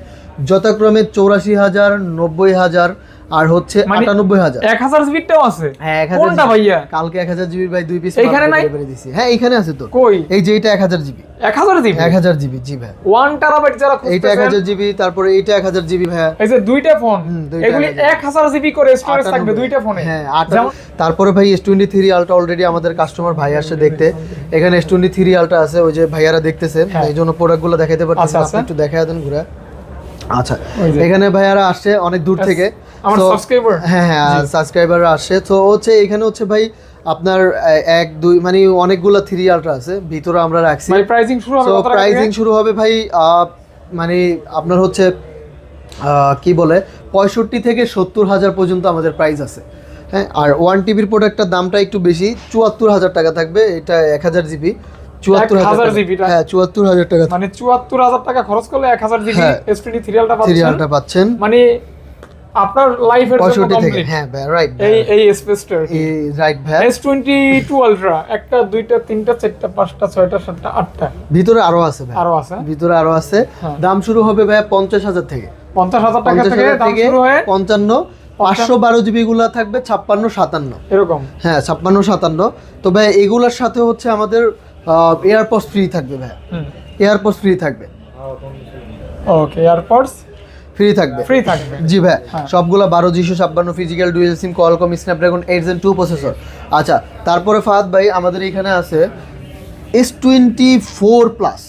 যথাক্রমে 84,000, 90,000 আর হচ্ছে 98,000। 1000 জিবিটাও আছে? হ্যাঁ, 1000 কোনটা GB ভাইয়া? কালকে 1000 GB ভাই 2 পিস এইখানে নাই? দিছি। হ্যাঁ এইখানে আছে তো। কই? এই যে এটা 1000 GB। 1000 জিবি? 1000 GB, জি ভাই। 1 টেরাবাইট যারা এইটা খুঁজতেছেন, 1000 GB, তারপরে এইটা 1000 GB ভাই। এই যে দুইটা ফোন, দুইটা এগুলি 1000 1000 জিবি করে স্টোরেজ থাকবে দুইটা ফোনে। হ্যাঁ, তারপরে ভাই S23 Ultra অলরেডি আমাদের কাস্টমার ভাই আসছে দেখতে। এখানে S23 Ultra আছে, ওই যে ভাইয়ারা দেখতেছেন, এই জন্য প্রোডাক্টগুলো দেখাইতে পারতেছি। আচ্ছা, আপনি একটু দেখায় দেন ঘুরে। আচ্ছা, ওই যে। এখানে ভাইয়ারা আসছে অনেক দূর থেকে, আমার So, সাবস্ক্রাইবার। হ্যাঁ হ্যাঁ সাবস্ক্রাইবাররা আসছে। তো হচ্ছে এখানে হচ্ছে ভাই আপনার 1 2 মানে অনেকগুলা 3 Ultra আছে, ভিতরে আমরা রাখছি। ভাই প্রাইসিং শুরু হবে তো কত টাকা প্রাইসিং থেকে? শুরু হবে ভাই মানে আপনার হচ্ছে কি বলে 65 থেকে 70,000 পর্যন্ত আমাদের প্রাইস আছে। হ্যাঁ, আর 1 TBর প্রোডাক্টটার দামটা একটু বেশি, 74,000 টাকা থাকবে। এটা 1000 GB, 1000 GB টা? হ্যাঁ 74,000 টাকা, মানে 74,000 টাকা খরচ করলে 1000 জিবি হ্যাঁ। S23 Ultra 3 পাচ্ছেন। Ultra পাচ্ছেন মানে আপনার লাইফের জন্য 65 থেকে। কমপ্লিট। হ্যাঁ ভাই, রাইট এই স্পেসটা রাইট ভাই। S22 Ultra 1টা 2টা 3টা 4টা 5টা 6টা 7টা 8টা ভিতরে আরো আছে ভাই, আরো আছে। ভিতরে আরো আছে। হ্যাঁ। দাম শুরু হবে ভাই 50,000 থেকে। 50,000 টাকা থেকে 50,000 দাম থেকে শুরু হয়ে 55, 512 GB গুলা থাকবে 56 57। এরকম। হ্যাঁ 56 57। তো ভাই এগুলোর সাথে হচ্ছে আমাদের এয়ারপডস ফ্রি থাকবে ভাই, এয়ারপডস ফ্রি থাকবে, ওকে, এয়ারপডস ফ্রি থাকবে, ফ্রি থাকবে। জি ভাই। হ্যাঁ। সবগুলা 12G156 ফিজিক্যাল ডুয়েল সিম কোয়ালকম স্ন্যাপড্রাগন 8 Gen 2 প্রসেসর। আচ্ছা, তারপরে ফাহাদ ভাই আমাদের এখানে আছে S24 plus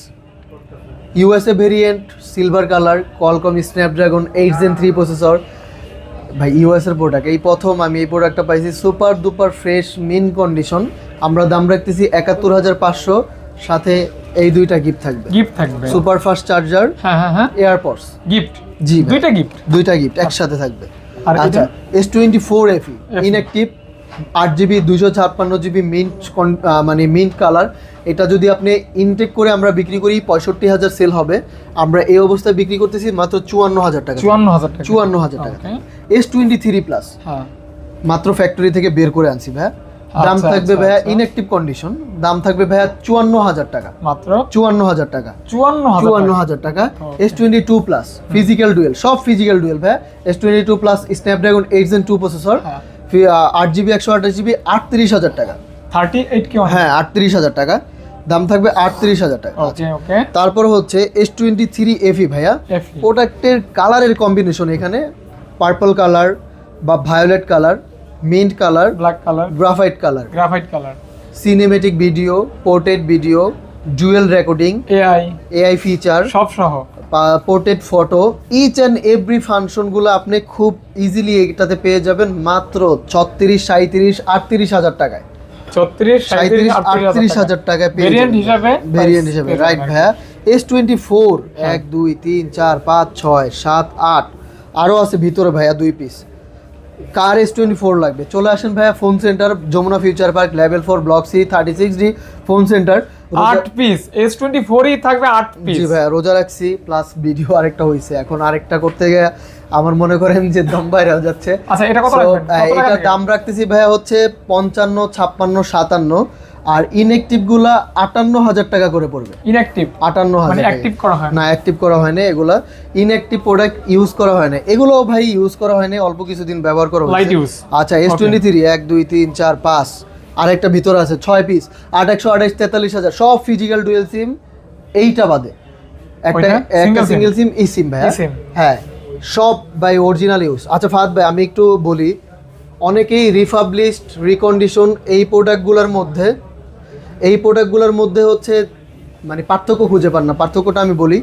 USA variant, silver colour, Qualcomm Snapdragon 8 Gen 3 processor. ভাই ইউএস এর প্রোডাক্ট, এই প্রথম আমি এই প্রোডাক্টটা পাইছি সুপার দুপার ফ্রেশ মিন কন্ডিশন। আমরা দাম রাখতেছি 71,500, সাথে এই দুইটা গিফট থাকবে, গিফট থাকবে। সুপার ফাস্ট চার্জার, হ্যাঁ হ্যাঁ হ্যাঁ, এয়ারপডস, গিফট। জি ভাই। দুইটা গিফট। দুইটা গিফট একসাথে থাকবে। আর আচ্ছা, S24 FE inactive 8GB 256GB mint, মানে মিন্ট কালার। এটা যদি আপনি ইনটেক করে আমরা বিক্রি করি 65,000 সেল হবে, আমরা এই অবস্থায় বিক্রি করতেছি মাত্র 54,000 টাকা। 54,000 টাকা। 54,000 টাকা। S23 প্লাস হ্যাঁ, মাত্র ফ্যাক্টরি থেকে বের করে আনছি ভাই। দাম আচ্ছা, থাকবে আচ্ছা, ভাইয়া আচ্ছা। ইনঅ্যাক্টিভ কন্ডিশন, দাম থাকবে ভাইয়া 54,000 টাকা। মাত্র 54,000 টাকা। 54,000 টাকা। S22 প্লাস ফিজিক্যাল ডুয়েল, সব ফিজিক্যাল ডুয়েল ভাই। S22 plus Snapdragon 8 Gen 2 processor, 8GB 128GB 38,000 টাকা। 38 কি? হ্যাঁ 38,000 টাকা দাম থাকবে, 38,000 টাকা। ওকে ওকে। তারপর হচ্ছে S23 FE ভাইয়া, FE প্রোডাক্টের কালারের কম্বিনেশন এখানে পার্পল কালার বা violet colour, mint colour, black colour, graphite colour, graphite colour, cinematic video, portrait video, dual recording, AI feature, সব সহ, portrait photo, each and every ফাংশনগুলো আপনি খুব ইজিলি এটাতে পেয়ে যাবেন মাত্র 36, 37, 38,000 টাকায়। 36, 37, 38,000 টাকায় পেয়ে ভেরিয়েন্ট হিসাবে, ভেরিয়েন্ট হিসাবে, রাইট ভাইয়া। S24 1 2 3 4 5 6 7 8 আরও আছে ভিতরে ভাইয়া 2 পিস। কার S24 লাগবে চলে আসেন ভাইয়া phone centre, Jamuna future park, level 4 block C 36D phone centre. 8 piece S24 ই থাকবে, 8 পিস। জি ভাইয়া, রোজা রাখছি প্লাস ভিডিও আরেকটা হইছে, এখন আরেকটা করতে গিয়ে আমার মনে করেন যে দম বাইরে হয়ে যাচ্ছে। আচ্ছা, এটা কত So, রাখবেন? কত টাকা এটা থেকে? দাম রাখতেছি ভাইয়া হচ্ছে 55, 56, 57, আর ইনঅ্যাক্টিভ গুলা 58,000 টাকা করে পড়বে। ইনঅ্যাক্টিভ 58,000 মানে টাকা। অ্যাক্টিভ করা হয় না, অ্যাক্টিভ করা হয় না, এগুলা ইনঅ্যাক্টিভ প্রোডাক্ট ইউজ করা হয় না, এগুলো ভাই ইউজ করা হয় না, অল্প কিছুদিন ব্যবহার করা হয়েছে। Light use. আচ্ছা, S23 1 2 3 4 5 আরেকটা ভিতরে আছে 6 পিস, 8 128 43,000, সব ফিজিক্যাল ডুয়েল সিম, এইটা বাদে একটা ওইটা? একটা Single সিঙ্গেল সিম ই সিম ভাই। eSIM। হ্যাঁ, সব বাই অরিজিনাল ইউজ। আচ্ছা ফাহাদ ভাই, আমি একটু বলি, অনেকেই রিফাবলিশড, রিকন্ডিশন এই প্রোডাক্টগুলোর মধ্যে হচ্ছে মানে পার্থক্য খুঁজে পান না। পার্থক্যটা আমি বলি,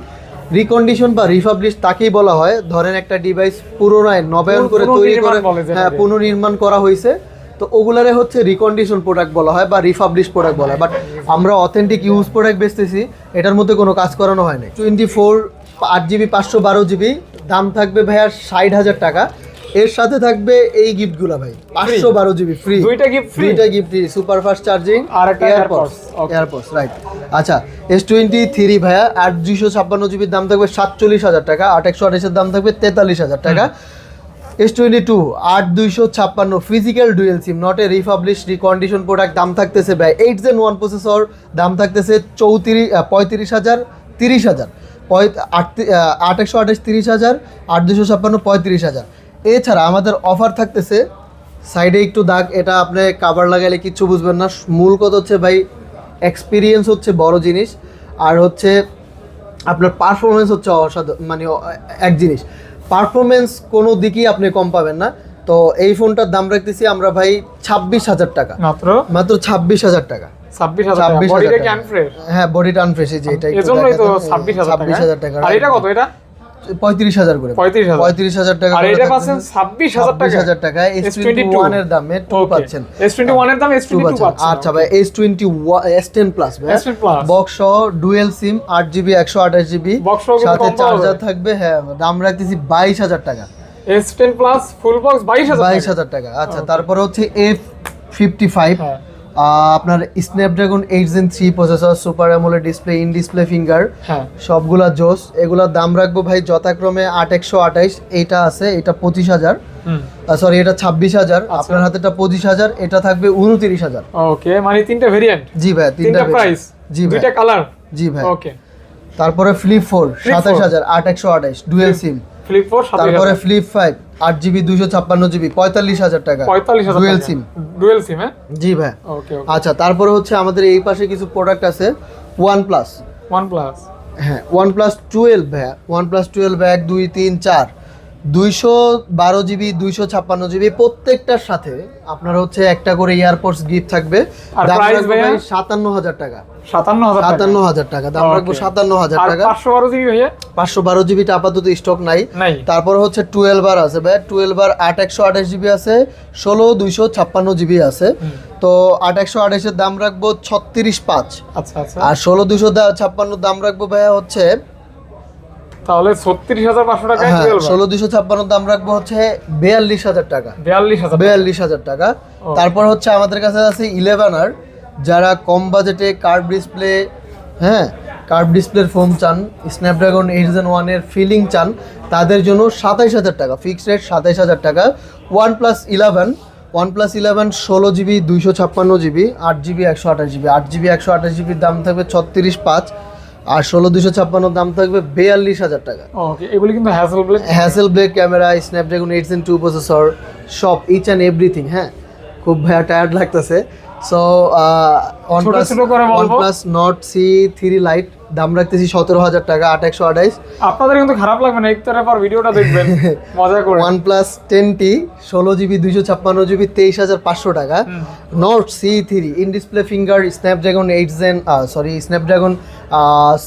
রিকন্ডিশন বা রিফাবলিশ তাকেই বলা হয়, ধরেন একটা ডিভাইস পুনরায় নবায়ন করে তৈরি করে, হ্যাঁ পুনর্নির্মাণ করা হয়েছে, তো ওগুলারে হচ্ছে রিকন্ডিশন প্রোডাক্ট বলা হয় বা রিফাবলিশ প্রোডাক্ট বলা হয়। বাট আমরা অথেন্টিক ইউজ প্রোডাক্ট বেচতেছি, এটার মধ্যে কোনো কাজ করানো হয় না। 24 8GB 512GB দাম থাকবে ভাইয়া 60,000 টাকা। এর সাথে থাকবে এই গিফটগুলো ভাই 512 জিবি ফ্রি, দুইটা গিফট ফ্রি, দুইটা gift free, super fast charging আর একটা এয়ারপডস। AirPods right. আচ্ছা S23 ভাইয়া 8256 জিবির দাম থাকবে 47,000 টাকা, 8128 এর দাম থাকবে 43,000 টাকা। S22 8256 physical dual SIM, not a republish recondition product, দাম থাকতেছে ভাই 8 Gen 1 প্রসেসর, দাম থাকতেছে 35,000 30,000, 8128 30,000, 8256 35,000। এছাড়া আমাদের অফার থাকতেছে, সাইডে একটু দাগ, এটা আপনি কাভার লাগাইলে কিচ্ছু বুঝবেন না। মূল কথা হচ্ছে ভাই এক্সপিরিয়েন্স হচ্ছে বড় জিনিস, আর হচ্ছে আপনার পারফরমেন্স হচ্ছে মানে এক জিনিস। পারফরমেন্স কোনো দিকেই আপনি কম পাবেন না। তো এই ফোনটার দাম রাখতেছি আমরা ভাই 26,000 টাকা, মাত্র 26,000 টাকা। 26,000 বডিটা কি আনফ্রেশ? হ্যাঁ, বডিটা আনফ্রেশ, এই যে এটা এজন্যই তো 26,000 টাকা। আর এটা কত? এটা 35,000 করে, 35,000 টাকা। আর এটা পাচ্ছেন 26,000 টাকা। S21 এর দামে 2 পাচ্ছেন, S21 এর দামে S22 পাচ্ছেন। আচ্ছা ভাই S10 প্লাস ভাই, বক্স সহ ডুয়েল সিম 8GB 128GB, সাথে চার্জার থাকবে। হ্যাঁ, দাম রাখতেছি 22,000 টাকা। S10 প্লাস ফুল বক্স 22,000 টাকা। আচ্ছা, তারপরে হচ্ছে F55, আপনার Snapdragon 8 Gen 3 processor, super AMOLED display, in display finger, সবগুলা জোস। এগুলোর দাম রাখবো ভাই যথাক্রমে 8128, এইটা আছে, এটা 25,000, সরি এটা 26,000, আপনার হাতেটা 25,000, এটা থাকবে 29,000। ওকে, মানে তিনটা ভেরিয়েন্ট। জি ভাই, তিনটা প্রাইস, জি ভাই, দুইটা কালার। জি ভাই। ওকে, তারপরে ফ্লিপ 4 27,000 8128 ডুয়েল সিম। ফ্লিপ 4 তারপরে ফ্লিপ 5 8GB 256GB 45,000 টাকা, 45,000 ডুয়েল সিম। ডুয়েল সিম, হ্যাঁ জি ভাই। ওকে। আচ্ছা, তারপরে হচ্ছে আমাদের এই পাশে কিছু প্রোডাক্ট আছে। OnePlus, হ্যাঁ OnePlus 12 ভাই, OnePlus 12 1 2 3 4 212GB 256GB, প্রত্যেকটার সাথে আপনার হচ্ছে একটা করে এয়ারপডস গিফট থাকবে। দাম রাখবো ভাই 57,000 টাকা। 57,000 টাকা দাম রাখবো, 57,000 টাকা। 512GB ভাইয়া, 512GB টা আপাতত স্টক নাই। তারপর হচ্ছে 12 বার আছে ভাই, 12 বার 8128GB আছে, 16 256GB আছে। তো 8128 এর দাম রাখবো 36,500। আচ্ছা আচ্ছা। আর 16 256 দাম রাখবো ভাইয়া হচ্ছে, তাহলে 36,500 টাকা। 16 256 দাম রাখবো হচ্ছে 42,000 টাকা। 42,000 টাকা। তারপর হচ্ছে আমাদের কাছে আছে 11R, যারা কম বাজেটে কার্ভ ডিসপ্লে, হ্যাঁ কার্ভ ডিসপ্লের ফোন চান, স্ন্যাপড্রাগন 8 Gen 1 এর ফিলিং চান, তাদের জন্য 27,000 টাকা, ফিক্সড রেট 27,000 টাকা। OnePlus 11 16GB 256GB 8GB 128GB, 8GB 128GB দাম থাকবে 36,500, আর 16 256 দাম থাকবে 42,000 টাকা। ওকে, এগুলি কিন্তু হ্যাসেলব্লেড ক্যামেরা, স্ন্যাপড্রাগন 8 Gen 2 প্রসেসর, সব ইচ অ্যান্ড এভরিথিং। হ্যাঁ, খুব ভাইয়া টায়ার্ড লাগতেছে। So OnePlus Nord C3 Lite দাম রাখতেছি 17,000 টাকা, 8128। আপনাদের কিন্তু খারাপ লাগবে না, একটার পর ভিডিওটা দেখবেন মজা করে। OnePlus 10T 16GB 256GB 23,500 টাকা। Nord C3 in display finger, Snapdragon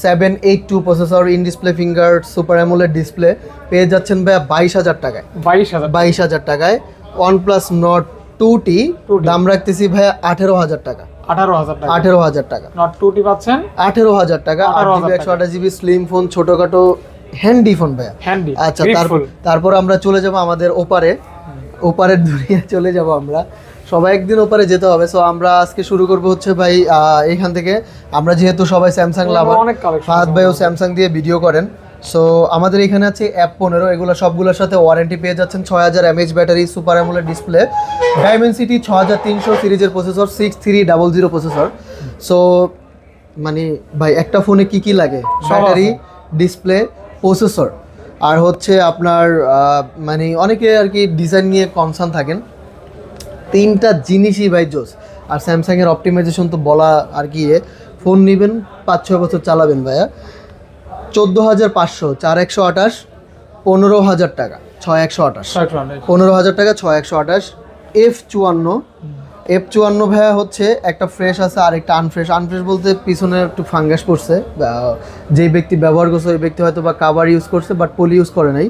782 processor, in display finger, super AMOLED display, পেয়ে যাচ্ছেন ভাইয়া 22,000 টাকায়। 22,000 টাকায়। OnePlus Nord 2T দাম রাখতেছি ভাইয়া 18,000 টাকা। 18,000 টাকা। Nord 2T পাচ্ছেন 18,000 টাকা। 8GB 128GB স্লিম ফোন, ছোটখাটো হ্যান্ডি ফোন ভাইয়া। আচ্ছা, তারপর আমরা চলে যাব আমাদের ওপারের দুনিয়া চলে যাব আমরা। সবাই একদিন ওপারে যেতে হবে। সো আমরা আজকে শুরু করব হচ্ছে ভাই এখান থেকে। আমরা যেহেতু সবাই স্যামসাং লাভার, ফাহাদ ভাইও স্যামসাং দিয়ে ভিডিও করেন। সো আমাদের এখানে আছে F15, এগুলো সবগুলোর সাথে ওয়ারেন্টি পেয়ে যাচ্ছেন, 6000 mAh battery, super AMOLED display, Dimensity 6300 সিরিজের প্রসেসর, 6300 প্রসেসর। সো মানে ভাই একটা ফোনে কি কি লাগে? ব্যাটারি, ডিসপ্লে, প্রসেসর, আর হচ্ছে আপনার মানে অনেকে আর কি ডিজাইন নিয়ে কনসার্ন থাকেন। তিনটা জিনিসই ভাই জোস। আর স্যামসাংয়ের অপটিমাইজেশন তো বলা আর কি, ফোন নেবেন 5-6 বছর চালাবেন ভাইয়া। 14,500 4128, 15,000 টাকা 6128, 15,000 টাকা 6128। F54 F54 ভাইয়া হচ্ছে একটা ফ্রেশ আছে আর একটা আনফ্রেশ। আনফ্রেশ বলতে পিছনে একটু ফাঙ্গাস পড়ছে, যেই ব্যক্তি ব্যবহার করছে ওই ব্যক্তি হয়তো বা কাভার ইউজ করছে বাট পলি ইউজ করে নাই।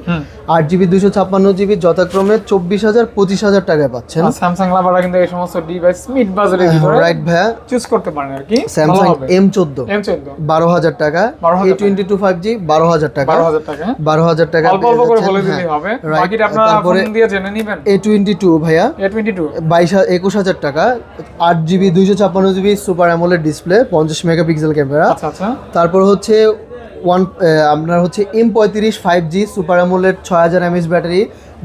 8GB 256GB যথাক্রমে 24,000 25,000 টাকায় পাচ্ছেন। স্যামসাং লাভাররা কিন্তু এই সমস্ত ডিভাইস মিড বাজারের ভিতরে রাইট ভাইয়া চুজ করতে পারেন আর কি। স্যামসাং M14 12,000 টাকা, 12,000 A22 5G 12,000 টাকা, 12,000 টাকা। 12,000 টাকা অল্প অল্প করে বলে দিলেই হবে, বাকিটা আপনারা ফোন দিয়ে জেনে নেবেন। A22 ভাইয়া A22 21,000 টাকা, 8GB 256GB super AMOLED display, 50 megapixel camera. আচ্ছা আচ্ছা। তারপর হচ্ছে আপনার হচ্ছে M35 5G super AMOLED 6000 mAh battery,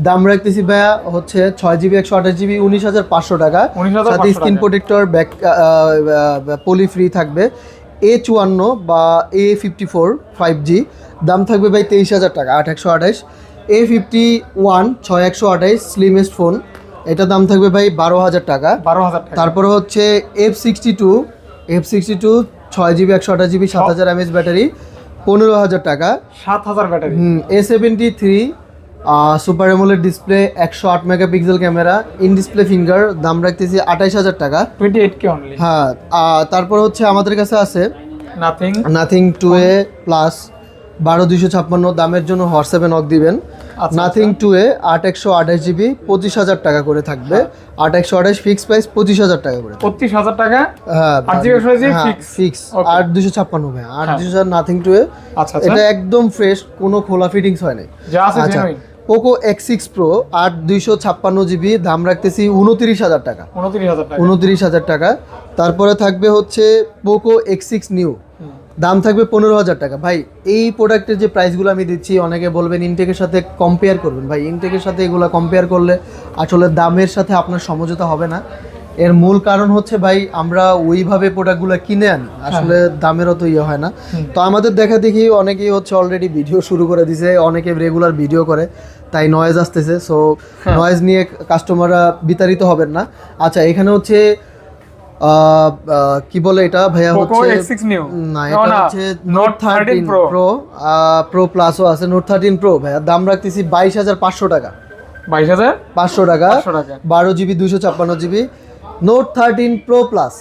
দাম রাখতেছি ভাইয়া হচ্ছে 6GB 128GB 19,500 টাকা, 19,500 সাথে screen protector, back poly free থাকবে। A54 বা A54 5G দাম থাকবে ভাই 23,000 টাকা, 8128। A51 6128 স্লিমেস্ট ফোন, এটা দাম থাকবে ভাই 12,000 টাকা। 12,000 টাকা। তারপর হচ্ছে F62 6GB 128GB 7000 mAh battery, 15,000 টাকা। 7,000 battery. A73 super AMOLED display, 108 megapixel camera, in display finger, দাম রাখতেছি 28,000 টাকা। 28K only. হ্যাঁ, তারপর হচ্ছে আমাদের কাছে আছে নাথিং 2A প্লাস 12256, দামের জন্য হোয়াটসঅ্যাপে নক দিবেন। নাথিং 2A 8/128GB 25,000 টাকা করে থাকবে, 8/128 ফিক্স প্রাইস 25,000 টাকা করে। 25,000 টাকা। হ্যাঁ 8GB 128GB ফিক্স 8/256 ভাই, 8/256 নাথিং 2A। আচ্ছা এটা একদম ফ্রেশ, কোনো খোলা ফিটিংস হয় নাই। যা আছে আচ্ছা, genuine. Poco X6 Pro 8/256GB দাম রাখতেছি 29,000 টাকা। 29,000 টাকা। 29,000 টাকা। তারপরে থাকবে হচ্ছে পোকো X6 নিউ, দাম থাকবে 15,000 টাকা। ভাই এই প্রোডাক্টের যে প্রাইসগুলো আমি দিচ্ছি, অনেকে বলবেন ইনটেকের সাথে কম্পেয়ার করবেন। ভাই ইনটেকের সাথে এগুলো কম্পেয়ার করলে আসলে দামের সাথে আপনার সমঝোতা হবে না। এর মূল কারণ হচ্ছে ভাই আমরা ওইভাবে প্রোডাক্টগুলো কিনে আনি, আসলে দামেরও তো ইয়ে হয় না। তো আমাদের দেখা দেখি অনেকেই হচ্ছে অলরেডি ভিডিও শুরু করে দিছে, অনেকে রেগুলার ভিডিও করে, তাই নয়েজ আসতেছে। সো নয়েজ নিয়ে কাস্টমাররা বিতাড়িত হবেন না। আচ্ছা, এখানে হচ্ছে কি বলে এটা ভাইয়া, পোকো হচ্ছে X6 নিউ না, এটা হচ্ছে নোট 13 প্রো প্লাসও আছে। নোট 13 প্রো ভাইয়া দাম রাখতেছি 22,500 টাকা। 22,500 টাকা, 500 টাকা। 12GB 256GB note 13 pro plus,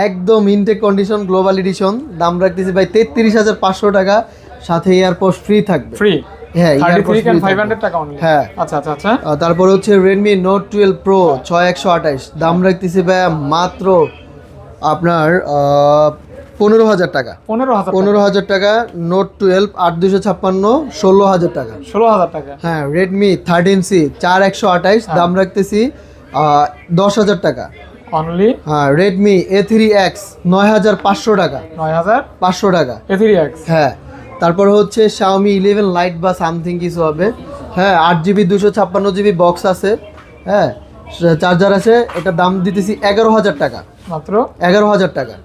একদম ইনটেক কন্ডিশন গ্লোবাল এডিশন, দাম রাখতেছি ভাই 33,500 টাকা, সাথে এয়ারপোর্ট ফ্রি থাকবে। ফ্রি। হ্যাঁ, 33,500 টাকা অনলি। হ্যাঁ। আচ্ছা আচ্ছা আচ্ছা। তারপর হচ্ছে Redmi Note 12 Pro 6128, দাম রাখতেছি ভাই মাত্র আপনার 15,000 টাকা। 15,000 টাকা। Note 12 8/256 16,000 টাকা। 16,000 টাকা। হ্যাঁ, Redmi 13C 4128, দাম রাখতেছি 10,000 টাকা অনলি। হ্যাঁ, Redmi A3X 9,500 টাকা। 9,500 টাকা A3X। হ্যাঁ, তারপর হচ্ছে Xiaomi 11 Lite বা সামথিং কিছু হবে। হ্যাঁ, 8GB 256GB বক্স আছে। হ্যাঁ, চার্জার আছে। এটা দাম দিতেছি 11,000 টাকা মাত্র। 11,000 টাকা।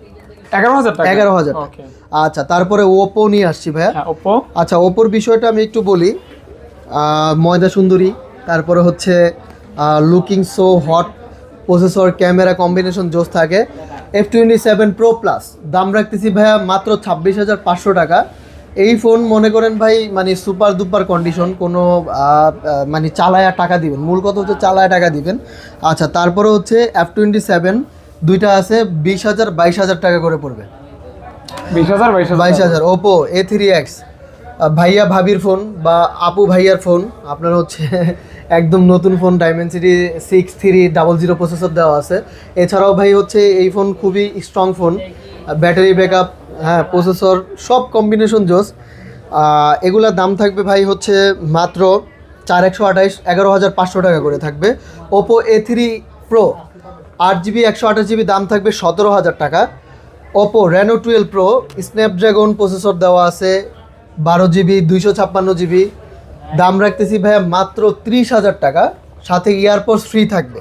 11,000 টাকা। 11,000 ওকে। আচ্ছা, তারপরে Oppo নিয়ে আসছি ভাইয়া। হ্যাঁ, Oppo। আচ্ছা, Oppoর বিষয়টা আমি একটু বলি। ময়দা সুন্দরী, তারপরে হচ্ছে looking so hot, processor camera combination জোস থাকে। F27 Pro Plus দাম রাখতেছি ভাইয়া মাত্র 26,500 টাকা। এই ফোন মনে করেন ভাই মানে সুপার দুপার কন্ডিশন, কোনো মানে চালায়া টাকা দিবেন, মূল কথা হচ্ছে চালায়া টাকা দিবেন। আচ্ছা, তারপরে হচ্ছে F27 দুইটা আছে, 20,000 22,000 টাকা করে পড়বে। 20,000 22,000 Oppo A3X, ভাইয়া ভাবির ফোন বা আপু ভাইয়ার ফোন, আপনার হচ্ছে একদম নতুন ফোন, Dimensity 6300 প্রসেসর দেওয়া আছে। এছাড়াও ভাই হচ্ছে এই ফোন খুবই স্ট্রং ফোন, ব্যাটারি ব্যাকআপ, হ্যাঁ, প্রসেসর সব কম্বিনেশন জোস। এগুলার দাম থাকবে ভাই হচ্ছে মাত্র 4128 11,500 টাকা করে থাকবে। Oppo A3 Pro 8GB 128GB দাম থাকবে 17,000 টাকা। Oppo Reno 12 Pro Snapdragon processor দেওয়া আছে, 12GB 256GB, দাম রাখতেছি ভাইয়া মাত্র 30,000 টাকা, সাথে ইয়ারপোর্টস ফ্রি থাকবে।